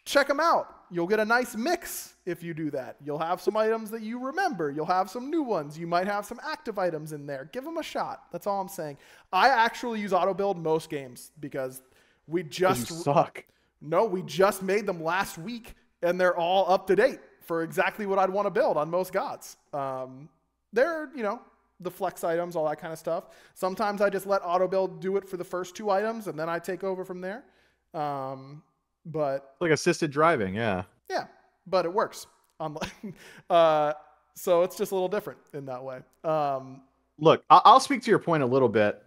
A: Check them out. You'll get a nice mix if you do that. You'll have some items that you remember. You'll have some new ones. You might have some active items in there. Give them a shot. That's all I'm saying. I actually use auto build most games because we just
B: you suck.
A: No, we just made them last week, and they're all up to date for exactly what I'd want to build on most gods. They're, you know, the flex items, all that kind of stuff. Sometimes I just let auto build do it for the first 2 items, and then I take over from there. But
B: like assisted driving, yeah.
A: Yeah, but it works. So it's just a little different in that way.
B: Look, I'll speak to your point a little bit.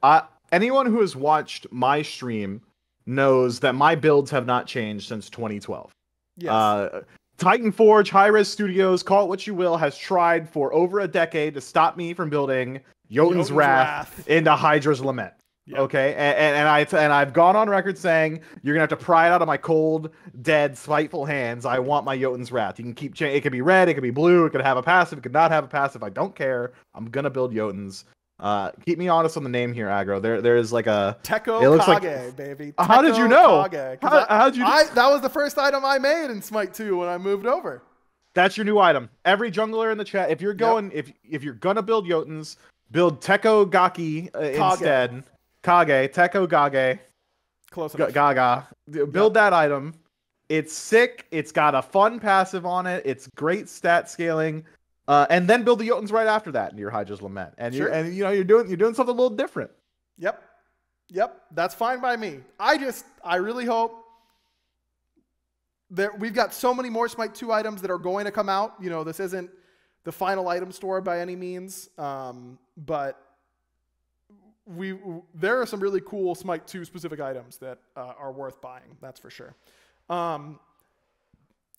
B: Anyone who has watched my stream knows that my builds have not changed since 2012.
A: Yes.
B: Titan Forge, Hi-Res Studios, call it what you will, has tried for over a decade to stop me from building Jotun's Wrath into Hydra's Lament. Yep. Okay, and I've gone on record saying you're gonna have to pry it out of my cold, dead, spiteful hands. I want my Jotun's Wrath. You can keep it could be red, it could be blue, it could have a passive, it could not have a passive. I don't care. I'm gonna build Jotun's. Keep me honest on the name here, Aggro. There's like a
A: Tekko
B: it looks
A: Kage,
B: like,
A: baby. Tekko
B: how did you know?
A: Kage.
B: How'd you?
A: That was the first item I made in Smite 2 when I moved over.
B: That's your new item. Every jungler in the chat, if you're going, if you're gonna build Jotun's, build Tekko Gaki instead. Kage, Tekko Gage.
A: Close enough.
B: Gaga. Build that item. It's sick. It's got a fun passive on it. It's great stat scaling. And then build the Jotuns right after that in your Hydra's Lament. And
A: sure.
B: you're doing something a little different.
A: Yep. That's fine by me. I really hope that we've got so many more Smite 2 items that are going to come out. You know, this isn't the final item store by any means. But there are some really cool Smite 2 specific items that are worth buying. That's for sure.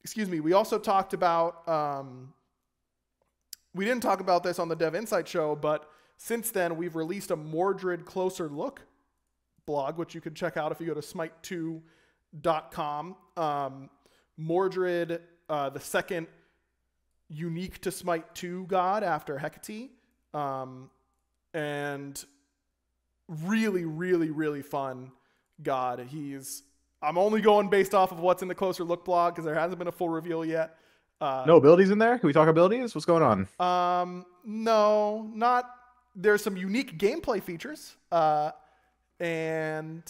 A: Excuse me. We also talked about, we didn't talk about this on the Dev Insight show, but since then we've released a Mordred Closer Look blog, which you can check out if you go to smite2.com. Mordred, the second unique to Smite 2 god after Hecate. And really, really, really fun god. I'm only going based off of what's in the Closer Look blog because there hasn't been a full reveal yet.
B: No abilities in there? Can we talk abilities? What's going on?
A: No, not. There's some unique gameplay features. And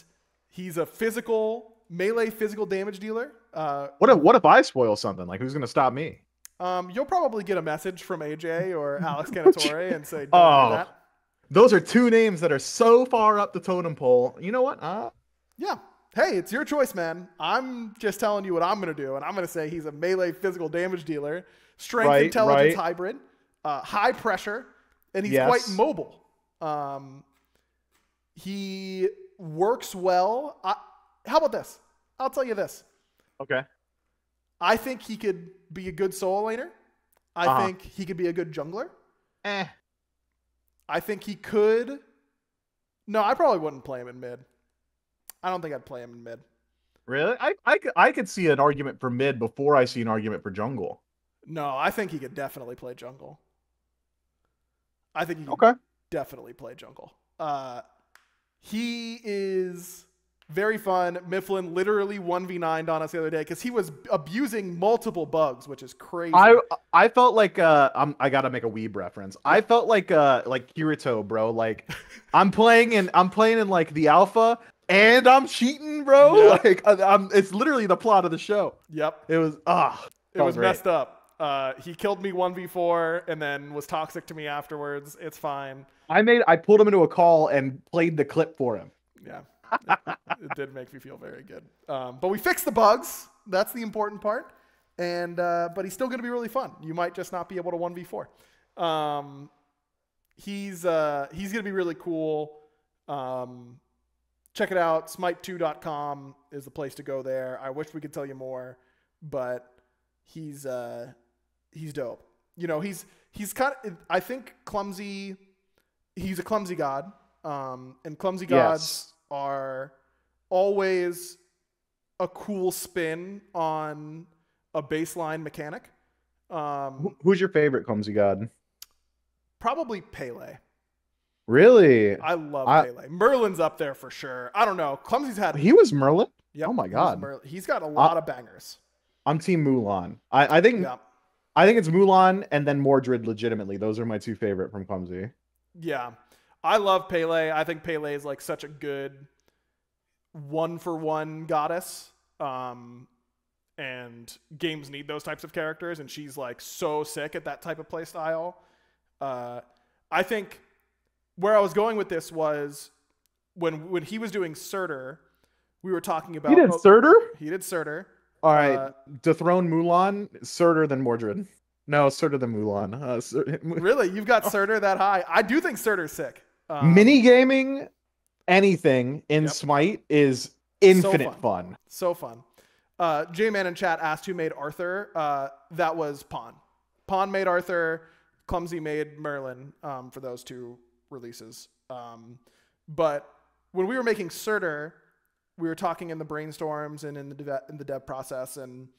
A: he's a melee physical damage dealer.
B: What if I spoil something? Like, who's going to stop me?
A: You'll probably get a message from AJ or Alex Canatore and say, don't do that.
B: Those are 2 names that are so far up the totem pole. You know what?
A: Yeah. Hey, it's your choice, man. I'm just telling you what I'm going to do. And I'm going to say he's a melee physical damage dealer, strength intelligence hybrid, high pressure, and he's quite mobile. He works well. How about this? I'll tell you this.
B: Okay.
A: I think he could be a good solo laner. I think he could be a good jungler. I think he could. No, I probably wouldn't play him in mid. I don't think I'd play him in mid.
B: Really? I could see an argument for mid before I see an argument for jungle.
A: No, I think he could definitely play jungle. I think he could definitely play jungle. He is very fun. Myflin literally 1v9'd on us the other day because he was abusing multiple bugs, which is crazy.
B: I felt like I gotta make a Weeb reference. I felt like Kirito, bro. Like I'm playing in like the alpha and I'm cheating, bro.
A: Yeah.
B: Like it's literally the plot of the show.
A: Yep.
B: It was
A: it was messed up. He killed me 1v4 and then was toxic to me afterwards. It's fine.
B: I pulled him into a call and played the clip for him.
A: Yeah. It did make me feel very good. But we fixed the bugs. That's the important part. And but he's still going to be really fun. You might just not be able to 1v4. He's going to be really cool. Check it out. Smite2.com is the place to go there. I wish we could tell you more, but he's dope. You know, he's kind of, I think Clumsy, he's a clumsy god. And clumsy gods are always a cool spin on a baseline mechanic.
B: Who's your favorite clumsy god?
A: Probably Pele.
B: Really?
A: I love Pele. Merlin's up there for sure. I don't know. Clumsy's had.
B: He was Merlin?
A: Yep,
B: Oh my God.
A: He's got a lot of bangers.
B: I'm Team Mulan. I think
A: Yeah.
B: I think it's Mulan and then Mordred legitimately. Those are my two favorite from Clumsy.
A: Yeah. I love Pele. I think Pele is like such a good one-for-one goddess. And games need those types of characters, and she's like so sick at that type of play style. I think where I was going with this was when he was doing Surtur, we were talking about...
B: He did Surtur?
A: He did Surtur.
B: All right, dethrone Mulan, Surtur than Mordred. No, Surtur than Mulan.
A: Really? You've got Surtur that high? I do think Surtur's sick.
B: Minigaming anything in Smite is infinite fun.
A: So fun. J-Man in chat asked who made Arthur. That was Pawn. Pawn made Arthur. Clumsy made Merlin for those two releases. But when we were making Surtur, we were talking in the brainstorms and in the dev process, and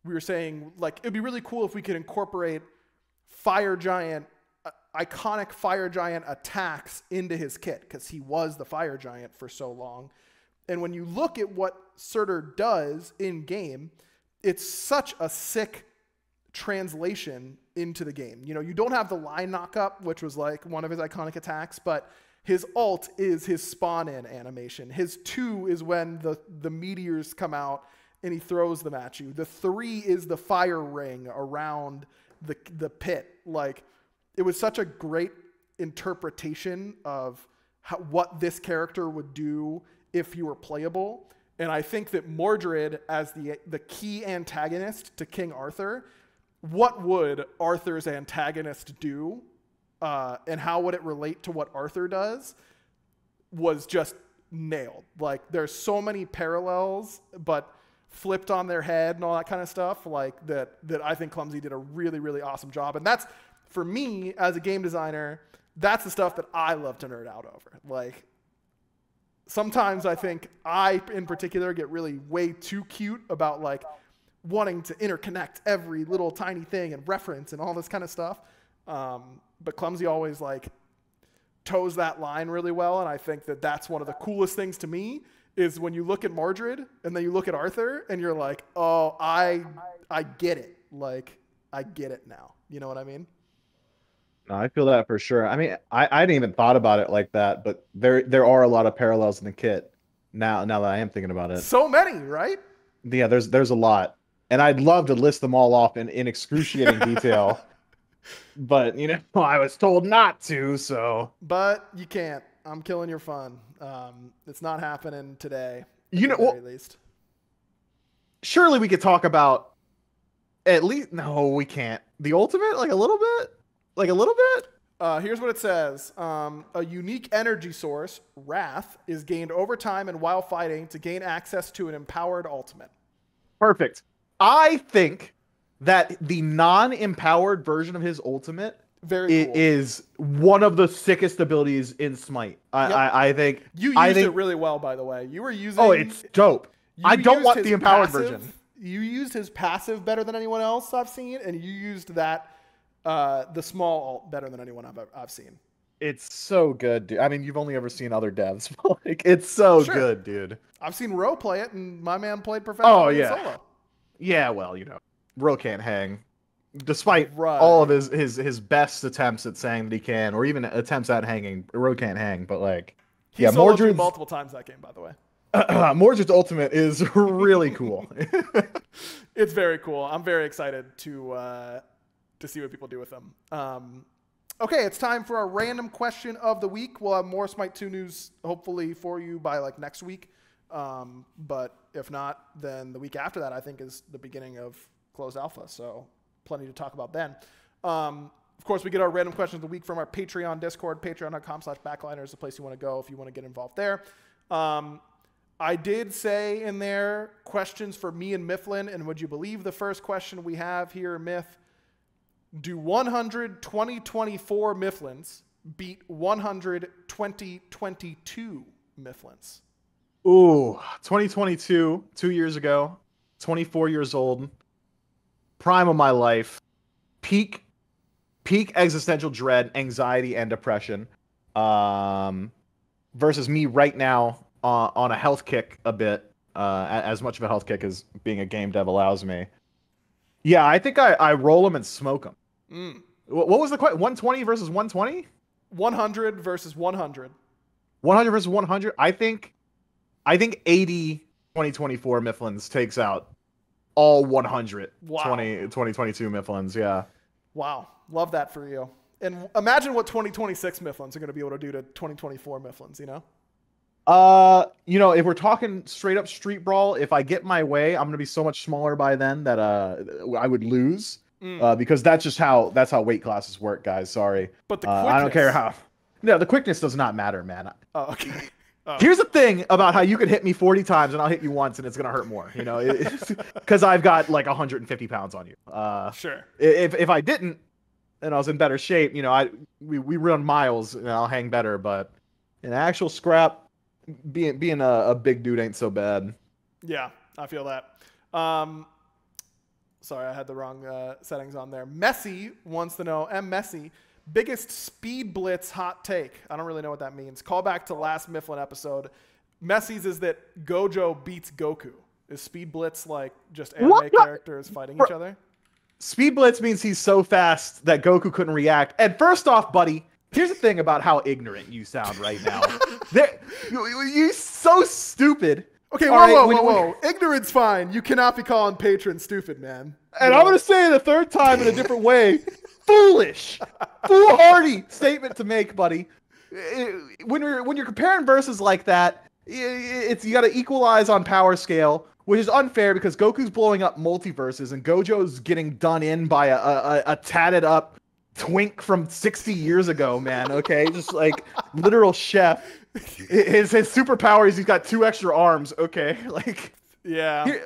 A: we were saying like it'd be really cool if we could incorporate Fire Giant, iconic Fire Giant attacks into his kit because he was the Fire Giant for so long. And when you look at what Surtur does in game, it's such a sick translation into the game. You know, you don't have the line knockup, which was like one of his iconic attacks, but his ult is his spawn in animation. His 2 is when the meteors come out and he throws them at you. The 3 is the fire ring around the pit. Like, it was such a great interpretation of what this character would do if you were playable. And I think that Mordred, as the key antagonist to King Arthur, what would Arthur's antagonist do? And how would it relate to what Arthur does was just nailed. Like, there's so many parallels, but flipped on their head and all that kind of stuff, like that I think Clumsy did a really, really awesome job. And that's, for me, as a game designer, that's the stuff that I love to nerd out over. Like, sometimes I think I, in particular, get really way too cute about, like, wanting to interconnect every little tiny thing and reference and all this kind of stuff. But Clumsy always like toes that line really well, and I think that that's one of the coolest things to me is when you look at Mordred and then you look at Arthur and you're like, oh, I get it. Like, I get it now. You know what I mean?
B: No, I feel that for sure. I mean, I hadn't even thought about it like that, but there are a lot of parallels in the kit now that I am thinking about it.
A: So many, right?
B: Yeah, there's a lot, and I'd love to list them all off in excruciating detail. But, you know, I was told not to, so.
A: But you can't. I'm killing your fun. It's not happening today.
B: You know, well,
A: least.
B: Surely we could talk about at least. No, we can't. The ultimate, like a little bit.
A: Here's what it says. A unique energy source, Wrath, is gained over time and while fighting to gain access to an empowered ultimate.
B: Perfect. I think that the non-empowered version of his ultimate is one of the sickest abilities in Smite. I think
A: you used it really well, by the way. You were using.
B: Oh, it's dope. I don't want the empowered version.
A: You used his passive better than anyone else I've seen, and you used that the small ult better than anyone I've seen.
B: It's so good, dude. I mean, you've only ever seen other devs, but like, it's so good, dude.
A: I've seen Ro play it, and my man played professionally in solo.
B: Yeah, well, you know, Ro can't hang, despite all of his best attempts at saying that he can, or even attempts at hanging. Ro can't hang, but like,
A: he soloed multiple times that game, by the way.
B: Mordred's ultimate is really cool.
A: It's very cool. I'm very excited to see what people do with them. Okay, it's time for our random question of the week. We'll have more Smite 2 news hopefully for you by like next week. But if not, then the week after that I think is the beginning of closed alpha. So plenty to talk about then. Of course, we get our random questions of the week from our Patreon Discord, patreon.com/backliners, the place you want to go if you want to get involved there. I did say in there questions for me and Myflin, and would you believe the first question we have here, Myth? Do 100 2024 Myflins beat 100 2022 Myflins?
B: Ooh, 2022, 2 years ago, 24 years old, prime of my life, peak existential dread, anxiety, and depression. versus me right now on a health kick a bit, as much of a health kick as being a game dev allows me. Yeah, I think I roll them and smoke them.
A: Mm.
B: What was the question? 120 versus 120?
A: 100 versus 100.
B: 100 versus 100? I think 80 2024 Myflins takes out all 100 2022 Myflins, yeah.
A: Wow. Love that for you. And imagine what 2026 Myflins are going to be able to do to 2024 Myflins, you know?
B: You know, if we're talking straight up street brawl, if I get my way, I'm gonna be so much smaller by then that I would lose. Because that's how weight classes work, guys. Sorry.
A: But the quickness.
B: I don't care how. No, the quickness does not matter, man.
A: Oh, okay. Oh.
B: Here's the thing about how you can hit me 40 times and I'll hit you once and it's gonna hurt more. You know, because I've got like 150 pounds on you.
A: Sure.
B: If I didn't and I was in better shape, you know, we run miles and I'll hang better. But in actual scrap, being a big dude ain't so bad.
A: Yeah, I feel that. Sorry, I had the wrong settings on there. Messi wants to know, Messi, biggest speed blitz hot take. I don't really know what that means. Call back to last Myflin episode. Messi's is that Gojo beats Goku. Is speed blitz like just anime characters fighting each other?
B: Speed blitz means he's so fast that Goku couldn't react. And first off, buddy, here's the thing about how ignorant you sound right now. You're so stupid.
A: Okay, whoa. Ignorance fine. You cannot be calling patrons stupid, man.
B: And I'm going to say it a third time in a different way. Foolish. Foolhardy statement to make, buddy. When you're comparing verses like that, you got to equalize on power scale, which is unfair because Goku's blowing up multiverses and Gojo's getting done in by a tatted up twink from 60 years ago, man. Okay, just like literal chef. His superpower is he's got 2 extra arms. Okay, like
A: yeah.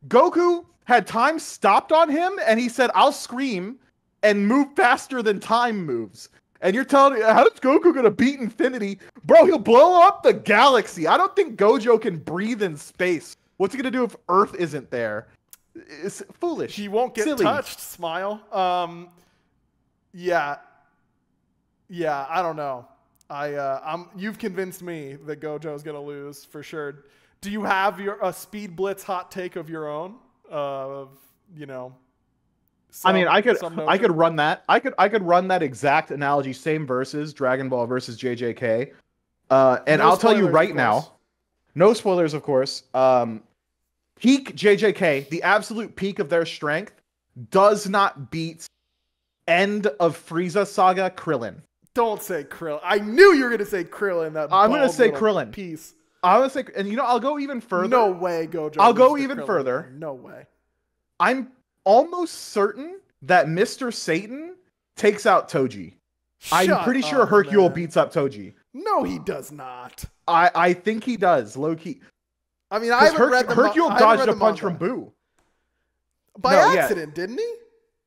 B: Goku had time stopped on him, and he said, "I'll scream and move faster than time moves." And you're telling me how is Goku gonna beat Infinity, bro? He'll blow up the galaxy. I don't think Gojo can breathe in space. What's he gonna do if Earth isn't there? It's foolish.
A: He won't get touched. Smile. Yeah, I don't know. You've convinced me that Gojo's gonna lose for sure. Do you have a speed blitz hot take of your own? You know.
B: I mean, I could run that. I could run that exact analogy. Same versus Dragon Ball versus JJK. And I'll tell you right now, no spoilers, of course. Peak JJK, the absolute peak of their strength, does not beat end of Frieza saga Krillin.
A: Don't say Krillin. I knew you were going to say Krillin.
B: I'm going to say Krillin.
A: Piece.
B: I'm going to say, and you know, I'll go even further.
A: No way, Gojo.
B: I'll go even further.
A: No way.
B: I'm almost certain that Mr. Satan takes out Toji. I'm pretty sure Hercule beats up Toji.
A: No, he does not.
B: I think he does, low key.
A: I mean, I haven't read the
B: Hercule dodged a punch from Boo.
A: By accident, didn't he?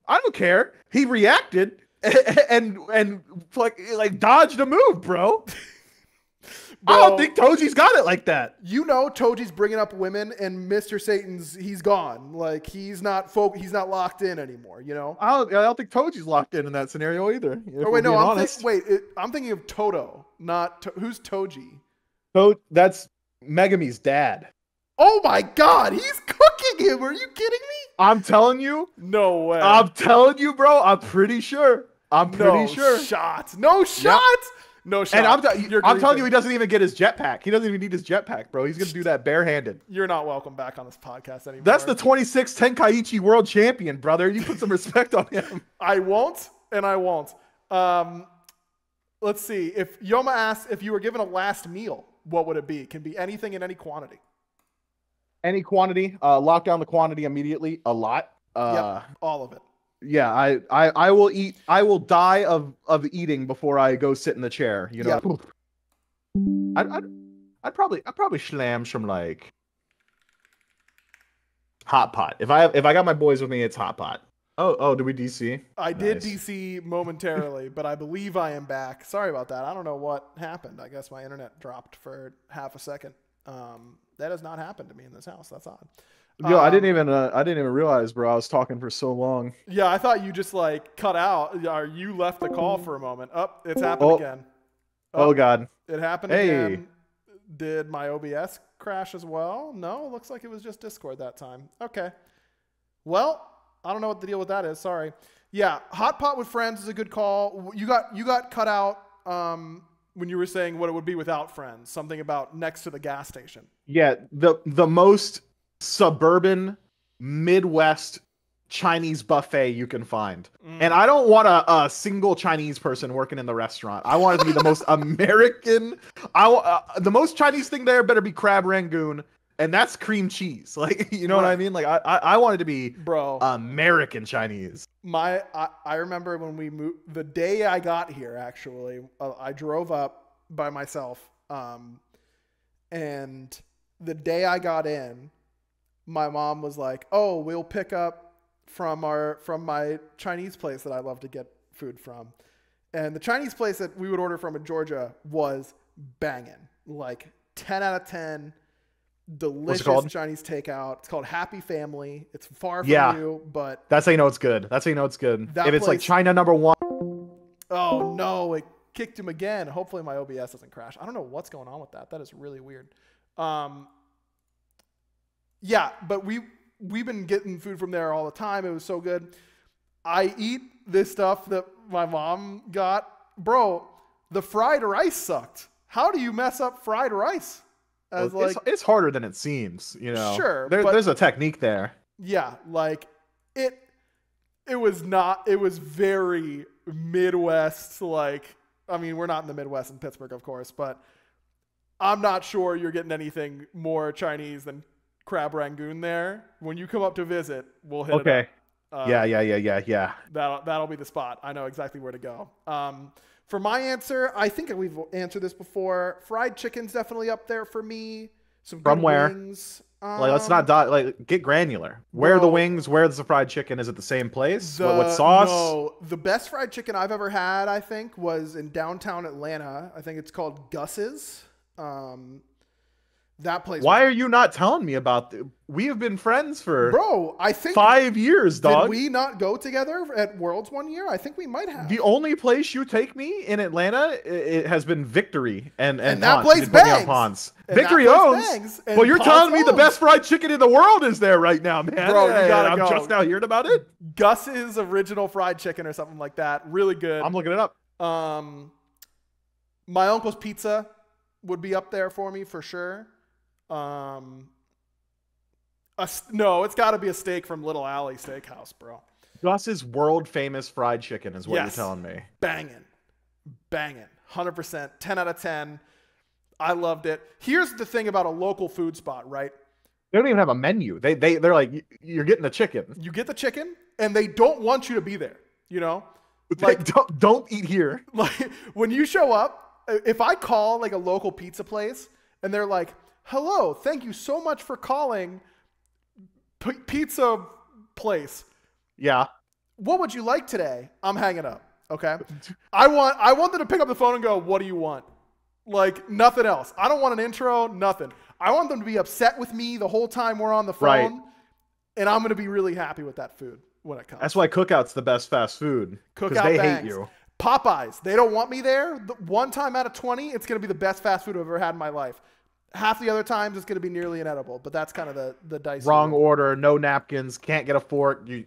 B: I don't care. He reacted and like dodged a move, bro. I don't think Toji's got it like that.
A: You know, Toji's bringing up women, and Mr. Satan's he's gone. Like he's not locked in anymore. You know.
B: I don't think Toji's locked in that scenario either.
A: Oh wait, no, I'm thinking of Toto, not who's Toji.
B: That's Megami's dad.
A: Oh my God, he's cooking him. Are you kidding me?
B: I'm telling you.
A: No way.
B: I'm telling you, bro. I'm pretty sure.
A: No shot. No shot. No shot.
B: And I'm telling you, he doesn't even get his jetpack. He doesn't even need his jetpack, bro. He's going to do that barehanded.
A: You're not welcome back on this podcast anymore.
B: That's the 26th Tenkaichi world champion, brother. You put some respect on him.
A: I won't, and I won't. Let's see. If Yoma asks if you were given a last meal, what would it be? It can be anything in any quantity.
B: Any quantity. Lock down the quantity immediately. A lot.
A: Yep, all of it.
B: Yeah, I will eat. I will die of eating before I go sit in the chair. You know. Yep. I'd probably slam some like hot pot. If I got my boys with me, it's hot pot. Oh, did we DC?
A: I did DC momentarily, but I believe I am back. Sorry about that. I don't know what happened. I guess my internet dropped for half a second. That has not happened to me in this house. That's odd.
B: Yo, I didn't even realize, bro. I was talking for so long.
A: Yeah, I thought you just like cut out, or you left the call for a moment. Oh, it's happened again. Oh,
B: Oh God.
A: it happened
B: Hey.
A: again. Did my OBS crash as well? No, it looks like it was just Discord that time. Okay. Well, I don't know what the deal with that is. Sorry. Yeah, hot pot with friends is a good call. You got cut out when you were saying what it would be without friends. Something about next to the gas station.
B: Yeah, the most suburban Midwest Chinese buffet you can find. And I don't want a single Chinese person working in the restaurant. I want it to be the most American. The most Chinese thing there better be crab rangoon, and that's cream cheese. Like, you know what I mean? Like, I want it to be American Chinese.
A: I remember when we moved, the day I got here, actually, I drove up by myself, and the day I got in, my mom was like, "Oh, we'll pick up from my Chinese place that I love to get food from." And the Chinese place that we would order from in Georgia was banging. Like 10 out of 10. Delicious Chinese takeout. It's called Happy Family. It's far from you, but
B: that's how you know it's good. That's how you know it's good. If it's like China #1.
A: Oh no, it kicked him again. Hopefully my OBS doesn't crash. I don't know what's going on with that. That is really weird. Yeah, but we've been getting food from there all the time. It was so good. I eat this stuff that my mom got. Bro, the fried rice sucked. How do you mess up fried rice?
B: It's harder than it seems, you know.
A: Sure,
B: there's a technique there.
A: Yeah, like it was not. It was very Midwest. Like, I mean, we're not in the Midwest in Pittsburgh, of course, but I'm not sure you're getting anything more Chinese than crab rangoon there. When you come up to visit, we'll hit it up.
B: Yeah.
A: That'll be the spot. I know exactly where to go. For my answer, I think we've answered this before. Fried chicken's definitely up there for me. Some good wings.
B: Like, let's not get granular. Where are the wings? Where's the fried chicken? Is it the same place? What sauce?
A: No, the best fried chicken I've ever had, I think, was in downtown Atlanta. I think it's called Gus's. That place.
B: Why are you not telling me about we have been friends for
A: I think
B: 5 years, dog.
A: Did we not go together at Worlds one year? I think we might have.
B: The only place you take me in Atlanta, it has been Victory and
A: that place bangs.
B: Victory owns. Well, you're telling me the best fried chicken in the world is there right now, man.
A: Bro, you gotta go.
B: I'm just now hearing about it.
A: Gus's original fried chicken or something like that. Really good.
B: I'm looking it up.
A: My uncle's pizza would be up there for me for sure. No, it's got to be a steak from Little Alley Steakhouse, bro.
B: Gus's world famous fried chicken is what you're telling me.
A: Banging, 100%, 10 out of 10. I loved it. Here's the thing about a local food spot, right?
B: They don't even have a menu. They're like, you're getting the chicken.
A: You get the chicken, and they don't want you to be there. You know,
B: like don't eat here.
A: Like when you show up, if I call like a local pizza place, and they're like, "Hello, thank you so much for calling pizza place.
B: Yeah.
A: What would you like today?" I'm hanging up. Okay. I want them to pick up the phone and go, "What do you want?" Like nothing else. I don't want an intro, nothing. I want them to be upset with me the whole time we're on the phone.
B: Right.
A: And I'm going to be really happy with that food when it comes.
B: That's why Cookout's the best fast food.
A: Cookout
B: they
A: bangs.
B: hate you.
A: Popeyes, they don't want me there. One time out of 20, it's going to be the best fast food I've ever had in my life. Half the other times, it's going to be nearly inedible, but that's kind of the dicey.
B: Wrong order, no napkins, can't get a fork, you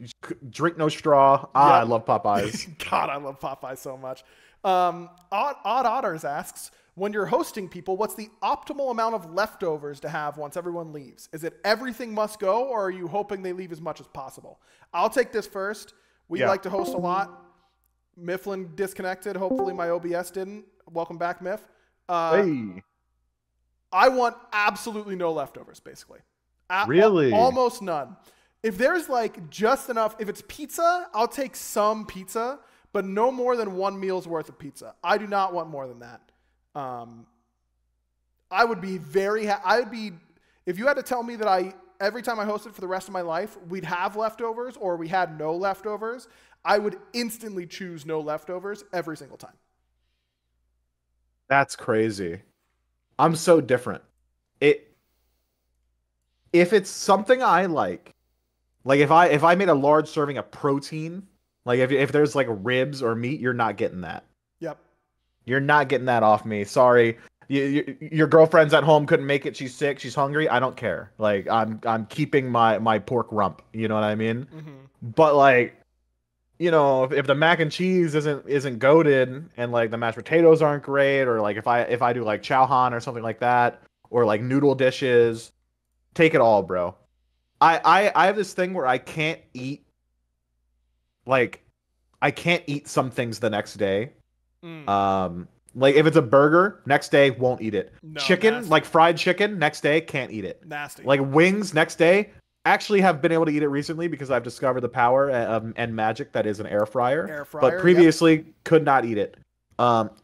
B: drink no straw. I love Popeyes.
A: God, I love Popeyes so much. Odd Otters asks, when you're hosting people, what's the optimal amount of leftovers to have once everyone leaves? Is it everything must go, or are you hoping they leave as much as possible? I'll take this first. We like to host a lot. Myflin disconnected. Hopefully my OBS didn't. Welcome back, Myf.
B: Hey.
A: I want absolutely no leftovers, basically.
B: Really?
A: Almost none. If there's like just enough, if it's pizza, I'll take some pizza, but no more than one meal's worth of pizza. I do not want more than that. I would be if you had to tell me that every time I hosted for the rest of my life, we'd have leftovers or we had no leftovers, I would instantly choose no leftovers every single time.
B: That's crazy. I'm so different. If it's something I like if I made a large serving of protein, like if there's like ribs or meat, you're not getting that.
A: Yep.
B: You're not getting that off me. Sorry. Your girlfriend's at home, couldn't make it. She's sick. She's hungry. I don't care. Like I'm keeping my pork rump. You know what I mean? But like, if the mac and cheese isn't goated and like the mashed potatoes aren't great, or like if I do like chow han or something like that, or like noodle dishes, take it all, bro. I have this thing where I can't eat some things the next day. Like if it's a burger, next day won't eat it.
A: No,
B: chicken,
A: nasty.
B: like fried chicken, next day can't eat it.
A: Nasty.
B: Like wings, next day, actually have been able to eat it recently because I've discovered the power and magic that is an air fryer.
A: Air fryer,
B: but previously could not eat it.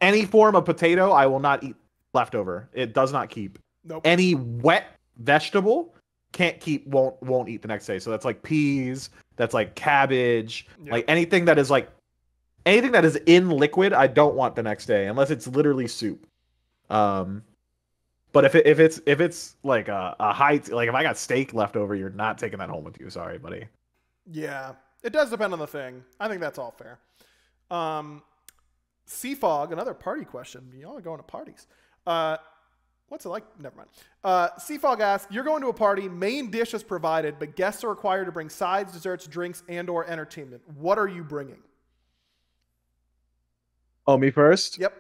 B: Any form of potato, I will not eat leftover. It does not keep.
A: Nope.
B: Any wet vegetable can't keep, won't eat the next day. So that's like peas, that's like cabbage, like anything that is in liquid, I don't want the next day unless it's literally soup. But if it's like a like if I got steak left over, you're not taking that home with you. Sorry, buddy.
A: Yeah, it does depend on the thing. I think that's all fair. Seafog, another party question. Y'all are going to parties. What's it like? Never mind. Seafog asks, you're going to a party, main dish is provided, but guests are required to bring sides, desserts, drinks, and/or entertainment. What are you bringing?
B: Oh, me first?
A: Yep.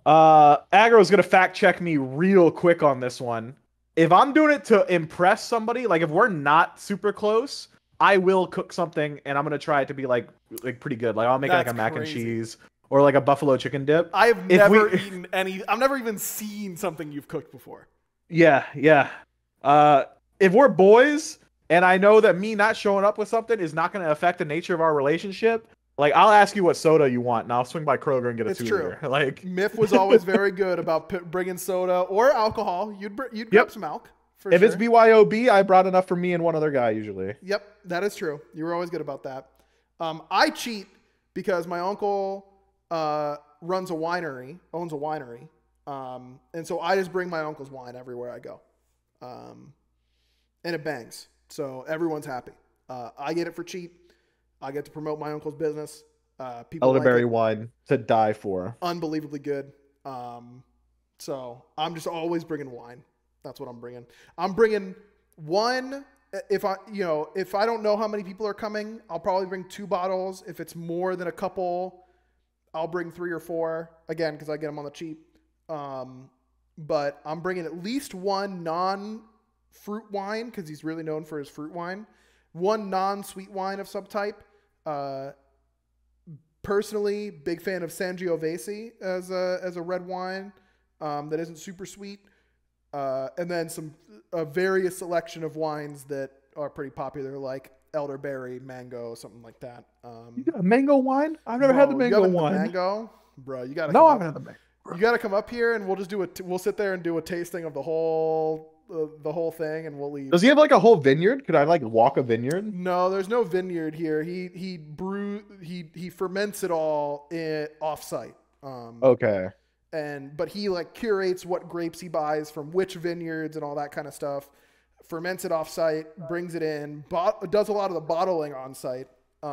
B: Aggro's gonna fact check me real quick on this one. If I'm doing it to impress somebody, like if we're not super close, I will cook something and I'm gonna try it to be like pretty good. Like I'll make like a mac and cheese or like a buffalo chicken dip.
A: I've never eaten any. I've never even seen something you've cooked before.
B: Yeah. If we're boys and I know that me not showing up with something is not gonna affect the nature of our relationship, like, I'll ask you what soda you want, and I'll swing by Kroger and get a 2-liter. Like,
A: Myf was always very good about bringing soda or alcohol. You'd grab some alk.
B: If it's BYOB, I brought enough for me and one other guy usually.
A: Yep, that is true. You were always good about that. I cheat because my uncle owns a winery, and so I just bring my uncle's wine everywhere I go, and it bangs. So everyone's happy. I get it for cheap. I get to promote my uncle's business.
B: Elderberry wine to die for.
A: Unbelievably good. So I'm just always bringing wine. That's what I'm bringing. I'm bringing one. If I don't know how many people are coming, I'll probably bring 2 bottles. If it's more than a couple, I'll bring 3 or 4. Again, because I get them on the cheap. But I'm bringing at least 1 non-fruit wine because he's really known for his fruit wine. 1 non-sweet wine of some type. Personally, big fan of Sangiovese as a red wine that isn't super sweet, and then a various selection of wines that are pretty popular, like elderberry, mango, something like that.
B: You got a mango wine? I've never had the mango wine.
A: Mango, bro, you gotta.
B: No, I haven't had the mango.
A: You gotta come up here, and we'll just do we'll sit there and do a tasting of the whole thing, and we'll leave.
B: Does he have like a whole vineyard? Could I like walk a vineyard?
A: No, there's no vineyard here. He ferments it all off-site.
B: Okay.
A: But he like curates what grapes he buys from which vineyards and all that kind of stuff. Ferments it off-site, brings it in, does a lot of the bottling on-site. I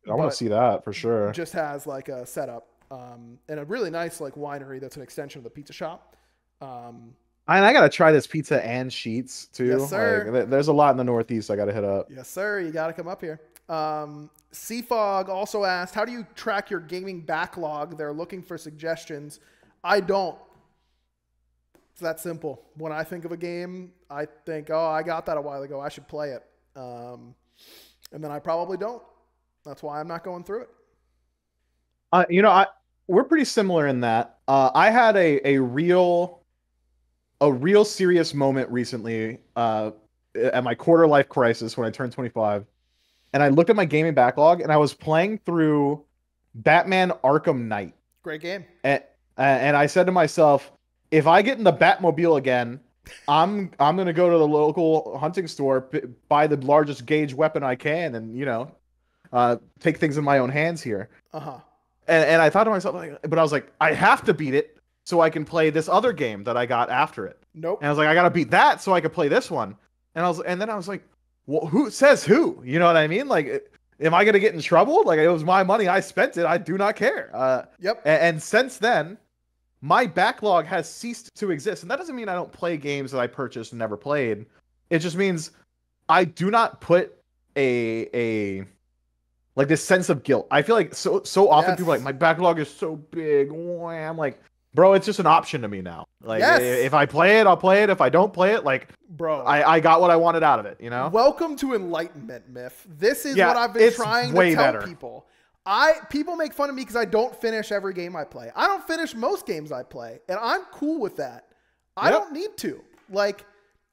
B: want to see that for sure.
A: Just has like a setup and a really nice like winery that's an extension of the pizza shop.
B: And I gotta try this pizza and sheets too.
A: Yes, sir.
B: Like, there's a lot in the Northeast I gotta hit up.
A: Yes, sir. You gotta come up here. Seafog also asked, how do you track your gaming backlog? They're looking for suggestions. I don't. It's that simple. When I think of a game, I think, oh, I got that a while ago. I should play it. And then I probably don't. That's why I'm not going through it.
B: We're pretty similar in that. I had a real serious moment recently at my quarter life crisis when I turned 25. And I looked at my gaming backlog and I was playing through Batman Arkham Knight.
A: Great game.
B: And I said to myself, if I get in the Batmobile again, I'm going to go to the local hunting store, buy the largest gauge weapon I can, and, take things in my own hands here.
A: Uh-huh.
B: And I thought to myself, but I was like, I have to beat it so I can play this other game that I got after it.
A: Nope.
B: And I was like, I got to beat that so I could play this one. And then I was like, well, who says who? You know what I mean? Like, Am I gonna get in trouble? Like, it was my money, I spent it. I do not care.
A: Yep.
B: And since then, my backlog has ceased to exist, and that doesn't mean I don't play games that I purchased and never played. It just means I do not put a like this sense of guilt. I feel like so often people are like, my backlog is so big. I'm like, bro, it's just an option to me now. Like, if I play it, I'll play it. If I don't play it, like,
A: bro,
B: I got what I wanted out of it, you know?
A: Welcome to enlightenment, Myth. This is what I've been trying to tell people. People make fun of me because I don't finish every game I play. I don't finish most games I play, and I'm cool with that. I don't need to. Like,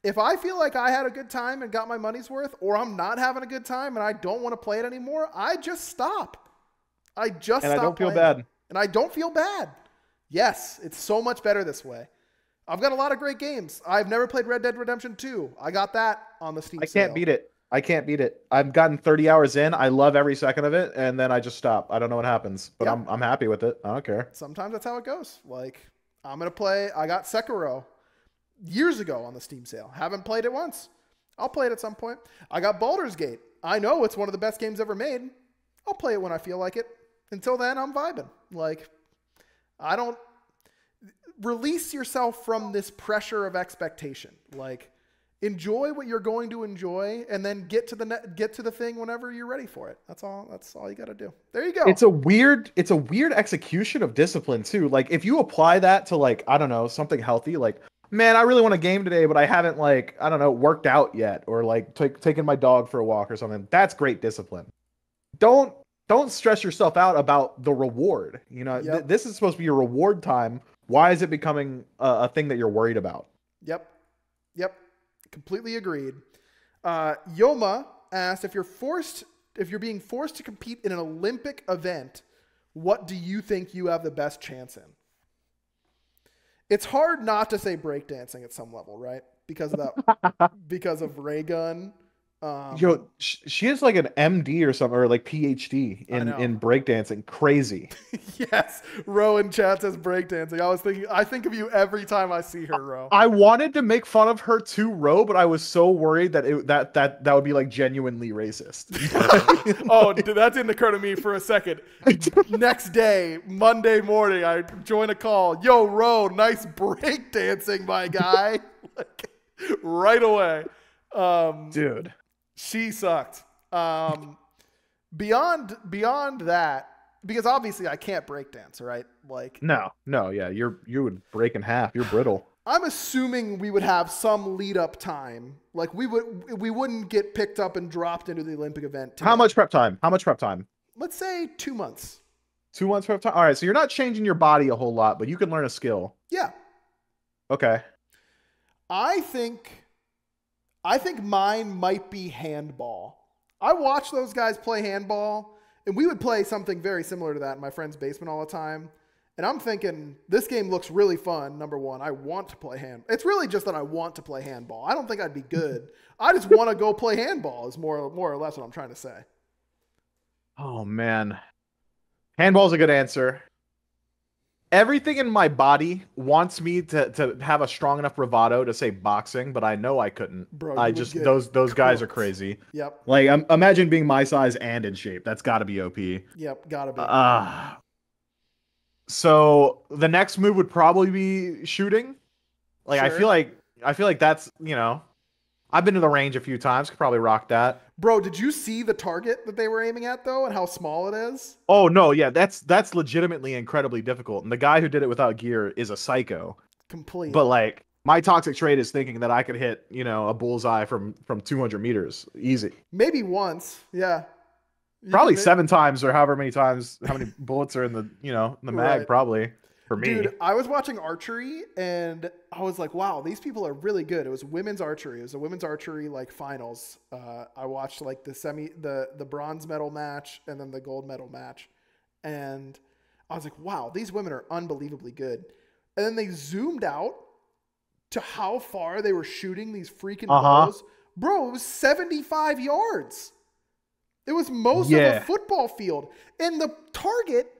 A: if I feel like I had a good time and got my money's worth, or I'm not having a good time and I don't want to play it anymore, I just stop. I just stop. And I don't feel bad. And I don't feel bad. Yes, it's so much better this way. I've got a lot of great games. I've never played Red Dead Redemption 2. I got that on the Steam sale.
B: I can't beat it. I've gotten 30 hours in. I love every second of it, and then I just stop. I don't know what happens, but I'm happy with it. I don't care.
A: Sometimes that's how it goes. Like, I'm going to play. I got Sekiro years ago on the Steam sale. Haven't played it once. I'll play it at some point. I got Baldur's Gate. I know it's one of the best games ever made. I'll play it when I feel like it. Until then, I'm vibing. Like, I don't release yourself from this pressure of expectation. Like, enjoy what you're going to enjoy, and then get to the thing whenever you're ready for it. That's all you got to do. There you go.
B: It's a weird execution of discipline too. Like, if you apply that to, like, I don't know, something healthy, like, man, I really want a game today, but I haven't, like, I don't know, worked out yet, or like taken my dog for a walk or something. That's great discipline. Don't stress yourself out about the reward. You know, this is supposed to be your reward time. Why is it becoming a thing that you're worried about?
A: Yep. Completely agreed. Yoma asked, if you're being forced to compete in an Olympic event, what do you think you have the best chance in? It's hard not to say breakdancing at some level, right? Because of that, because of Ray Gun.
B: Yo, she has like an MD or something, or like PhD in breakdancing. Crazy. Yes,
A: Ro in chat says breakdancing. I think of you every time I see her, Ro.
B: I wanted to make fun of her too, Ro, but I was so worried that that would be like genuinely racist.
A: Oh, that didn't occur to me for a second. Next day, Monday morning, I join a call. Yo, Ro, nice breakdancing, my guy. Like, right away.
B: Dude.
A: She sucked. Beyond that, because obviously I can't breakdance, right? Like,
B: no, yeah, you would break in half. You're brittle.
A: I'm assuming we would have some lead up time. Like, we wouldn't get picked up and dropped into the Olympic event today.
B: How much prep time?
A: Let's say 2 months.
B: 2 months prep time. All right, so you're not changing your body a whole lot, but you can learn a skill.
A: Yeah.
B: Okay.
A: I think mine might be handball. I watch those guys play handball, and we would play something very similar to that in my friend's basement all the time. And I'm thinking, this game looks really fun. Number one, I want to play It's really just that I want to play handball. I don't think I'd be good. I just want to go play handball is more or less what I'm trying to say.
B: Oh, man. Handball's a good answer. Everything in my body wants me to have a strong enough bravado to say boxing, but I know I couldn't.
A: Bro,
B: those guys are crazy.
A: Yep.
B: Like, imagine being my size and in shape. That's got to be OP.
A: Yep, gotta be.
B: So the next move would probably be shooting. Like,
A: sure.
B: I feel like that's, you know, I've been to the range a few times. Could probably rock that.
A: Bro, did you see the target that they were aiming at, though, and how small it is?
B: Oh, no, yeah, that's legitimately incredibly difficult. And the guy who did it without gear is a psycho.
A: Complete.
B: But, like, my toxic trait is thinking that I could hit, you know, a bullseye from 200 meters. Easy.
A: Maybe once, yeah.
B: Probably 7 times or however many times, how many bullets are in the, you know, in the mag, probably. For me.
A: Dude, I was watching archery and I was like, wow, these people are really good. It was women's archery. It was a women's archery like finals. I watched like the bronze medal match and then the gold medal match. And I was like, wow, these women are unbelievably good. And then they zoomed out to how far they were shooting these freaking balls. Bro, it was 75 yards. It was most of a football field. And the target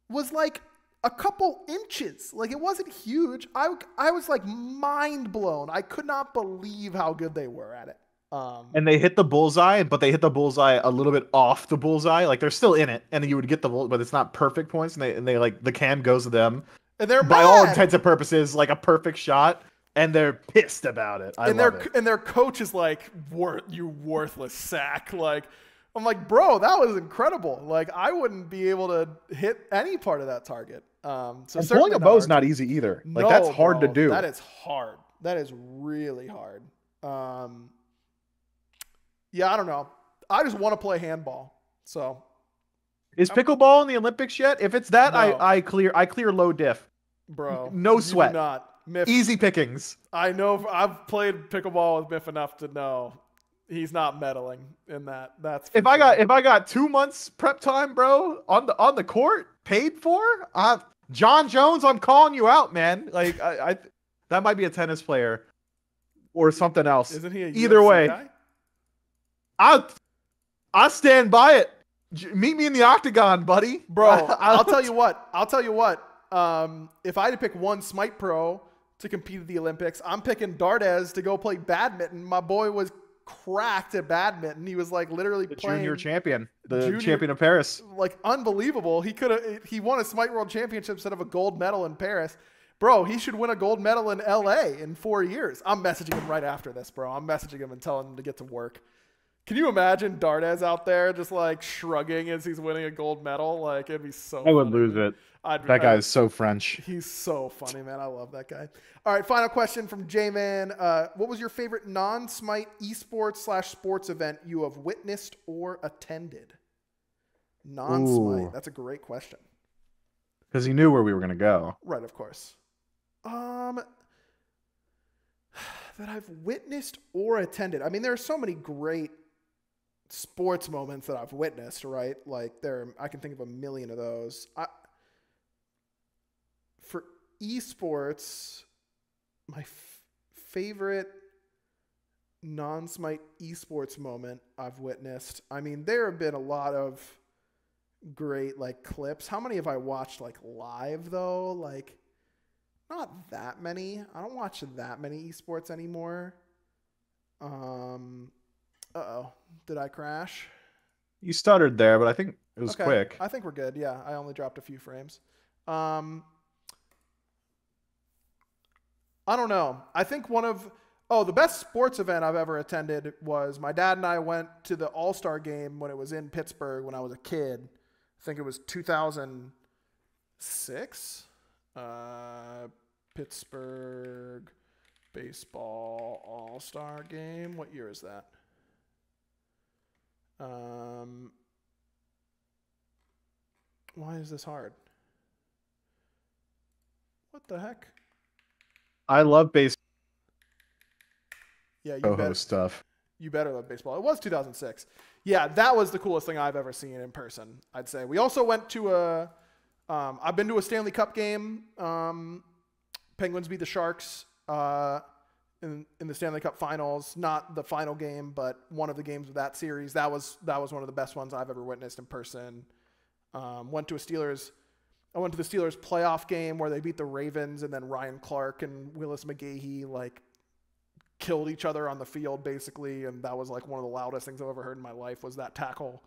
A: was like a couple inches. Like, it wasn't huge. I was like mind blown. I could not believe how good they were at it.
B: And they hit the bullseye, but they hit the bullseye a little bit off the bullseye. Like they're still in it, and you would get the bull, but it's not perfect points. And they like the cam goes to them.
A: And they're
B: By all
A: mad.
B: intents and purposes, like a perfect shot, and they're pissed about it. I love it.
A: And their coach is like, "You worthless sack!" Like, I'm like, bro, that was incredible. Like, I wouldn't be able to hit any part of that target. So
B: and pulling a bow is not easy either. Like
A: no,
B: that's hard
A: bro,
B: to do.
A: That is hard. That is really hard. Yeah, I don't know. I just want to play handball. So,
B: is pickleball in the Olympics yet? If it's that,
A: No.
B: I clear low diff.
A: bro,
B: No
A: you
B: sweat.
A: do not. Myf,
B: Easy pickings.
A: I know. I've played pickleball with Myf enough to know he's not meddling in that. That's for
B: If I
A: sure.
B: got 2 months prep time, bro, on the court, paid for, John Jones, I'm calling you out, man. Like I that might be a tennis player or something else.
A: Isn't he a
B: Either
A: UFC
B: way,
A: guy?
B: I stand by it. Meet me in the octagon, buddy.
A: Bro, I'll tell you what. If I had to pick one Smite Pro to compete at the Olympics, I'm picking Dardes to go play badminton. My boy was cracked at badminton. He was like literally
B: The
A: playing
B: junior champion, the
A: junior-
B: champion of Paris.
A: like unbelievable. He won a Smite World Championship instead of a gold medal in Paris. Bro, he should win a gold medal in LA in 4 years. I'm messaging him right after this, bro. I'm messaging him and telling him to get to work. Can you imagine Dardes out there just like shrugging as he's winning a gold medal? Like it'd be so
B: I would
A: funny.
B: lose it.
A: That
B: That guy is so French.
A: He's so funny, man. I love that guy. All right, final question from J-Man. What was your favorite non-Smite esports / sports event you have witnessed or attended? Non-Smite.
B: Ooh.
A: That's a great question.
B: Because he knew where we were gonna go.
A: Right, of course. That I've witnessed or attended. I mean, there are so many great sports moments that I've witnessed, right? Like I can think of a million of those. For esports, my favorite non-Smite esports moment I've witnessed. I mean, there have been a lot of great like clips. How many have I watched like live though? Like not that many. I don't watch that many esports anymore. Uh-oh. Did I crash?
B: You stuttered there, but I think it was quick.
A: I think we're good. Yeah, I only dropped a few frames. I don't know. I think the best sports event I've ever attended was my dad and I went to the All-Star game when it was in Pittsburgh when I was a kid. I think it was 2006. Pittsburgh baseball All-Star game. What year is that? Why is this hard? What the heck?
B: I love baseball
A: Yeah,
B: stuff.
A: You better love baseball. It was 2006. Yeah, that was the coolest thing I've ever seen in person, I'd say. We also went to I've been to a Stanley Cup game. Penguins beat the Sharks in the Stanley Cup Finals. Not the final game, but one of the games of that series. That was one of the best ones I've ever witnessed in person. I went to the Steelers playoff game where they beat the Ravens, and then Ryan Clark and Willis McGahee like killed each other on the field basically, and that was like one of the loudest things I've ever heard in my life was that tackle.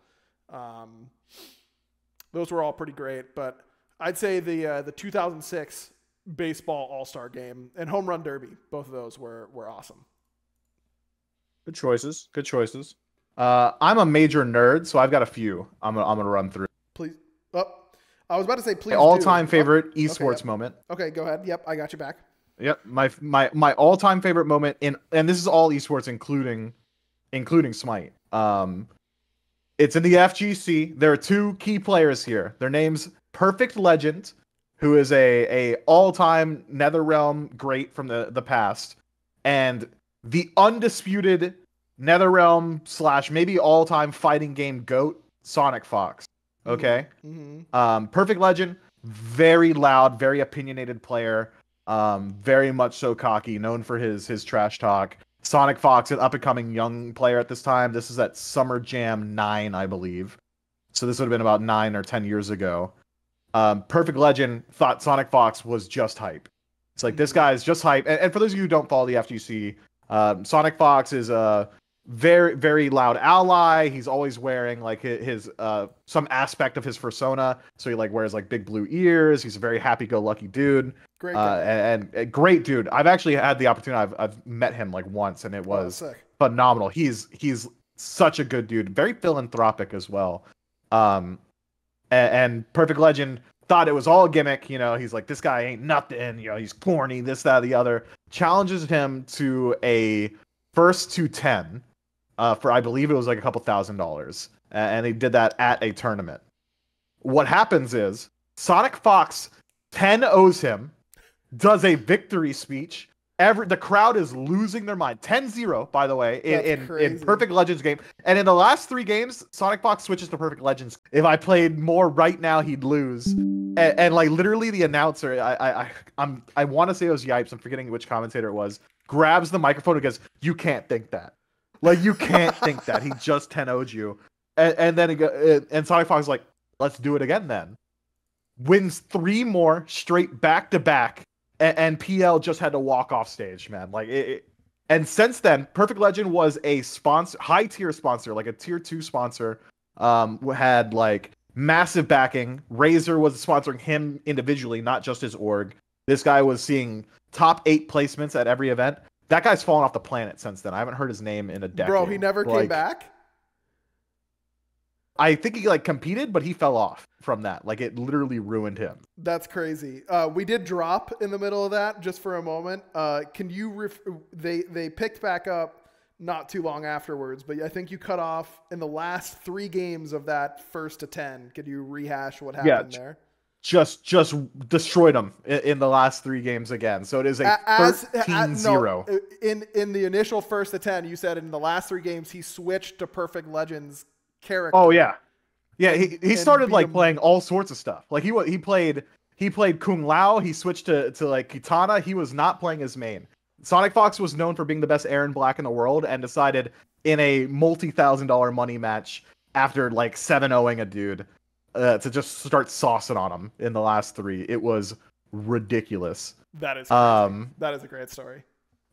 A: Those were all pretty great, but I'd say the 2006 baseball All-Star game and home run derby, both of those were awesome.
B: Good choices. Good choices. I'm a major nerd, so I've got a few. I'm gonna run through.
A: Please. Oh, I was about to say please.
B: My all-time favorite esports moment.
A: Okay, go ahead. Yep, I got you back.
B: Yep, my all-time favorite moment and this is all esports, including Smite. It's in the FGC. There are two key players here. Their names Perfect Legend, who is a all-time NetherRealm great from the past, and the undisputed NetherRealm / maybe all-time fighting game GOAT, Sonic Fox. Okay?
A: Mm-hmm.
B: Perfect Legend, very loud, very opinionated player, very much so cocky, known for his trash talk. Sonic Fox, an up-and-coming young player at this time. This is at Summer Jam 9, I believe. So this would have been about 9 or 10 years ago. Perfect Legend thought Sonic Fox was just hype. It's like, this guy is just hype. And for those of you who don't follow the FGC, Sonic Fox is very, very loud ally. He's always wearing like his some aspect of his persona. So he like wears like big blue ears. He's a very happy-go-lucky dude.
A: Great guy.
B: And great dude. I've actually had the opportunity. I've met him like once, and it was phenomenal. He's such a good dude. Very philanthropic as well. And Perfect Legend thought it was all a gimmick. You know, he's like, this guy ain't nothing. You know, he's corny. This, that, the other. Challenges him to a first to 10 for, I believe it was like a couple $1,000s. And he did that at a tournament. What happens is Sonic Fox 10-0s him, does a victory speech. The crowd is losing their mind. 10-0, by the way, in Perfect Legends game. And in the last 3 games, Sonic Fox switches to Perfect Legends. If I played more right now, he'd lose. And like literally the announcer, I want to say it was Yipes, I'm forgetting which commentator it was, grabs the microphone and goes, "You can't think that. Like, you can't think that. He just 10-0'd you." And then and Sonic Fox is like, "Let's do it again then." Wins 3 more straight back to back. And PL just had to walk off stage, man. Like and since then, Perfect Legend was a sponsor, high tier sponsor, like a tier 2 sponsor. Had like massive backing. Razer was sponsoring him individually, not just his org. This guy was seeing top 8 placements at every event. That guy's fallen off the planet since then. I haven't heard his name in a decade.
A: Bro, he never came back?
B: I think he like competed, but he fell off from that. Like, it literally ruined him.
A: That's crazy. We did drop in the middle of that just for a moment. Can you they picked back up not too long afterwards, but I think you cut off in the last 3 games of that first to 10. Could you rehash what happened there?
B: Just destroyed him in the last 3 games again. So it is a 13-0.
A: In the initial first to 10, you said in the last 3 games he switched to Perfect Legends character.
B: Oh yeah. Yeah, he started like playing all sorts of stuff. Like he played Kung Lao, he switched to like Kitana. He was not playing his main. Sonic Fox was known for being the best Aaron Black in the world and decided in a multi-$1,000 money match after like 7-0ing a dude to just start saucing on him in the last 3. It was ridiculous.
A: That is crazy. That is a great story.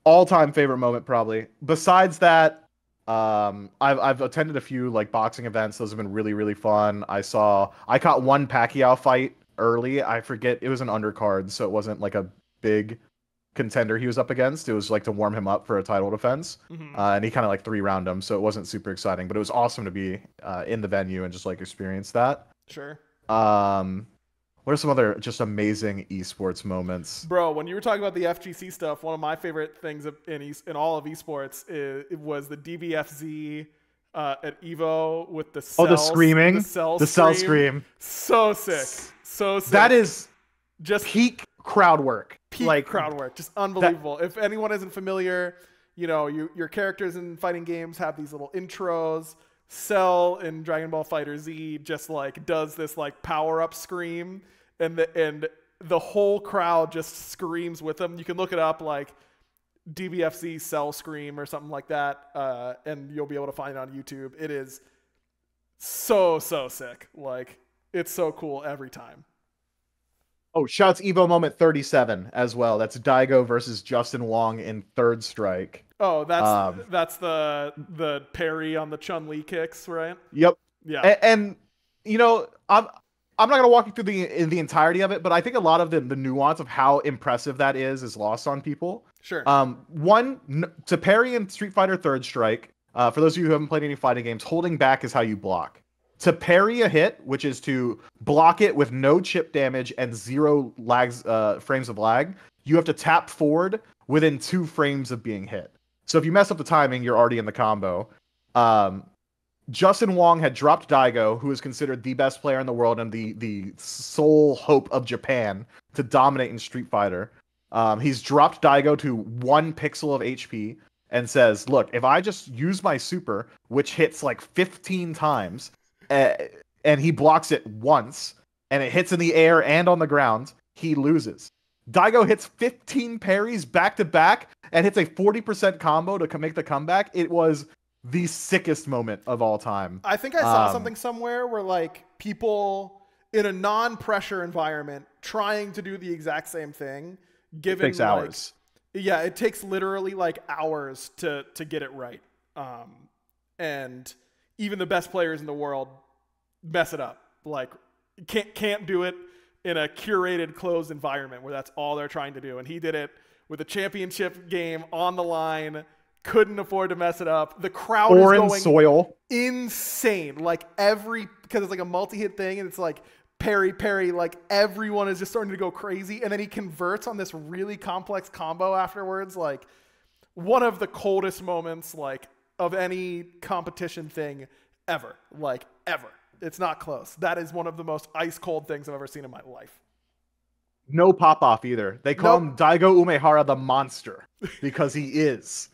B: All-time favorite moment probably. Besides that, I've attended a few like boxing events. Those have been really, really fun. I caught one Pacquiao fight early. I forget, it was an undercard, so it wasn't like a big contender he was up against. It was like to warm him up for a title defense. And he kind of like 3-rounded him, so it wasn't super exciting, but it was awesome to be in the venue and just like experience that.
A: Sure.
B: What are some other just amazing esports moments?
A: Bro, when you were talking about the FGC stuff, one of my favorite things in all of esports it was the DBFZ at Evo with the cells,
B: the screaming,
A: the cell
B: scream.
A: So sick, so sick.
B: That is
A: just
B: peak crowd work.
A: Peak crowd work, just unbelievable. If anyone isn't familiar, you know, your characters in fighting games have these little intros. Cell in Dragon Ball Fighter Z just like does this like power up scream. And the whole crowd just screams with them. You can look it up like DBFZ Cell Scream or something like that, and you'll be able to find it on YouTube. It is so sick. Like, it's so cool every time.
B: Oh, shouts Evo moment 37 as well. That's Daigo versus Justin Wong in Third Strike.
A: Oh, that's the parry on the Chun-Li kicks, right?
B: Yep.
A: Yeah.
B: And you know, I'm not going to walk you through the entirety of it, but I think a lot of the nuance of how impressive that is lost on people.
A: Sure.
B: One, to parry in Street Fighter Third Strike, for those of you who haven't played any fighting games, holding back is how you block. To parry a hit, which is to block it with no chip damage and 0 frames of lag, you have to tap forward within 2 frames of being hit. So if you mess up the timing, you're already in the combo. Justin Wong had dropped Daigo, who is considered the best player in the world and the sole hope of Japan to dominate in Street Fighter. He's dropped Daigo to 1 pixel of HP and says, look, if I just use my super, which hits like 15 times, and he blocks it once, and it hits in the air and on the ground, he loses. Daigo hits 15 parries back-to-back and hits a 40% combo to make the comeback. It was the sickest moment of all time.
A: I think I saw something somewhere where like people in a non-pressure environment trying to do the exact same thing, given
B: it takes hours.
A: Yeah, it takes literally like hours to get it right. and even the best players in the world mess it up. Like, can't do it in a curated, closed environment where that's all they're trying to do. And he did it with a championship game on the line. Couldn't afford to mess it up. The crowd is going
B: soil.
A: Insane. Like because it's like a multi-hit thing, and it's like parry, like everyone is just starting to go crazy. And then he converts on this really complex combo afterwards. Like, one of the coldest moments, like, of any competition thing ever. Like, ever. It's not close. That is one of the most ice cold things I've ever seen in my life.
B: No pop off either. They call him Daigo Umehara the monster because he is.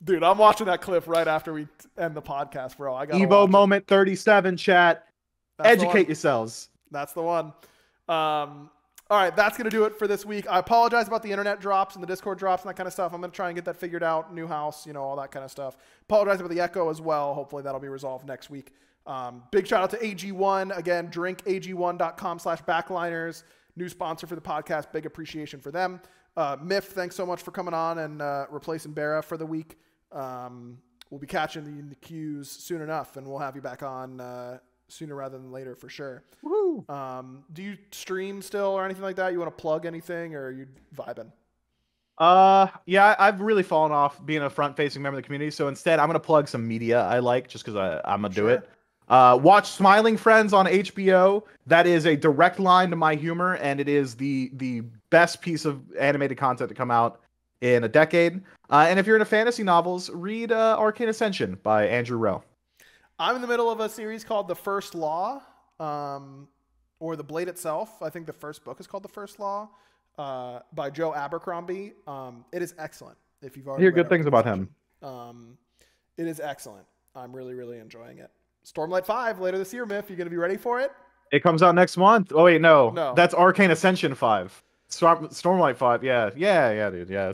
A: Dude, I'm watching that clip right after we end the podcast, bro. I got
B: Evo moment 37, chat. Educate yourselves.
A: That's the one. All right, that's going to do it for this week. I apologize about the internet drops and the Discord drops and that kind of stuff. I'm going to try and get that figured out. New house, all that kind of stuff. Apologize about the echo as well. Hopefully that'll be resolved next week. Big shout out to AG1. Again, drinkag1.com/backliners. New sponsor for the podcast. Big appreciation for them. Myf, thanks so much for coming on and replacing Barra for the week. We'll be catching you in the queues soon enough, and we'll have you back on sooner rather than later for sure.
B: Woo!
A: Do you stream still or anything like that? You want to plug anything, or are you vibing?
B: Yeah, I've really fallen off being a front-facing member of the community, so instead I'm going to plug some media I like just because I'm going to do it. Watch Smiling Friends on HBO. That is a direct line to my humor, and it is the best piece of animated content to come out in a decade. And if you're into fantasy novels, read Arcane Ascension by Andrew Rowe. I'm
A: in the middle of a series called The First Law, or The Blade Itself. I think the first book is called The First Law, by Joe Abercrombie. It is excellent. If you've already
B: hear good things about him.
A: It is excellent. I'm really, really enjoying it. Stormlight 5 later this year, Myf. You going to be ready for it?
B: It comes out next month. Oh, wait, no. That's Arcane Ascension 5. Stormlight 5. Yeah, dude. Yeah,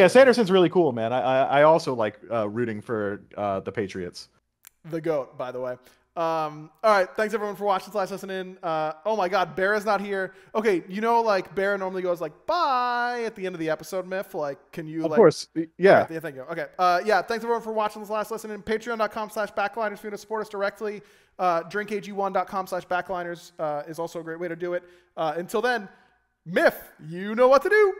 B: Sanderson's really cool, man. I also like rooting for the Patriots.
A: The GOAT, by the way. All right, thanks everyone for watching / listening. Oh my God, Bear's not here. Okay, like Bear normally goes like bye at the end of the episode, Myf. Like, can you? Of
B: course, yeah.
A: Okay, thank you. Okay, yeah. Thanks everyone for watching / listening. Patreon.com/backliners if you want to support us directly. Drinkag1.com/backliners is also a great way to do it. Until then, Myf, you know what to do.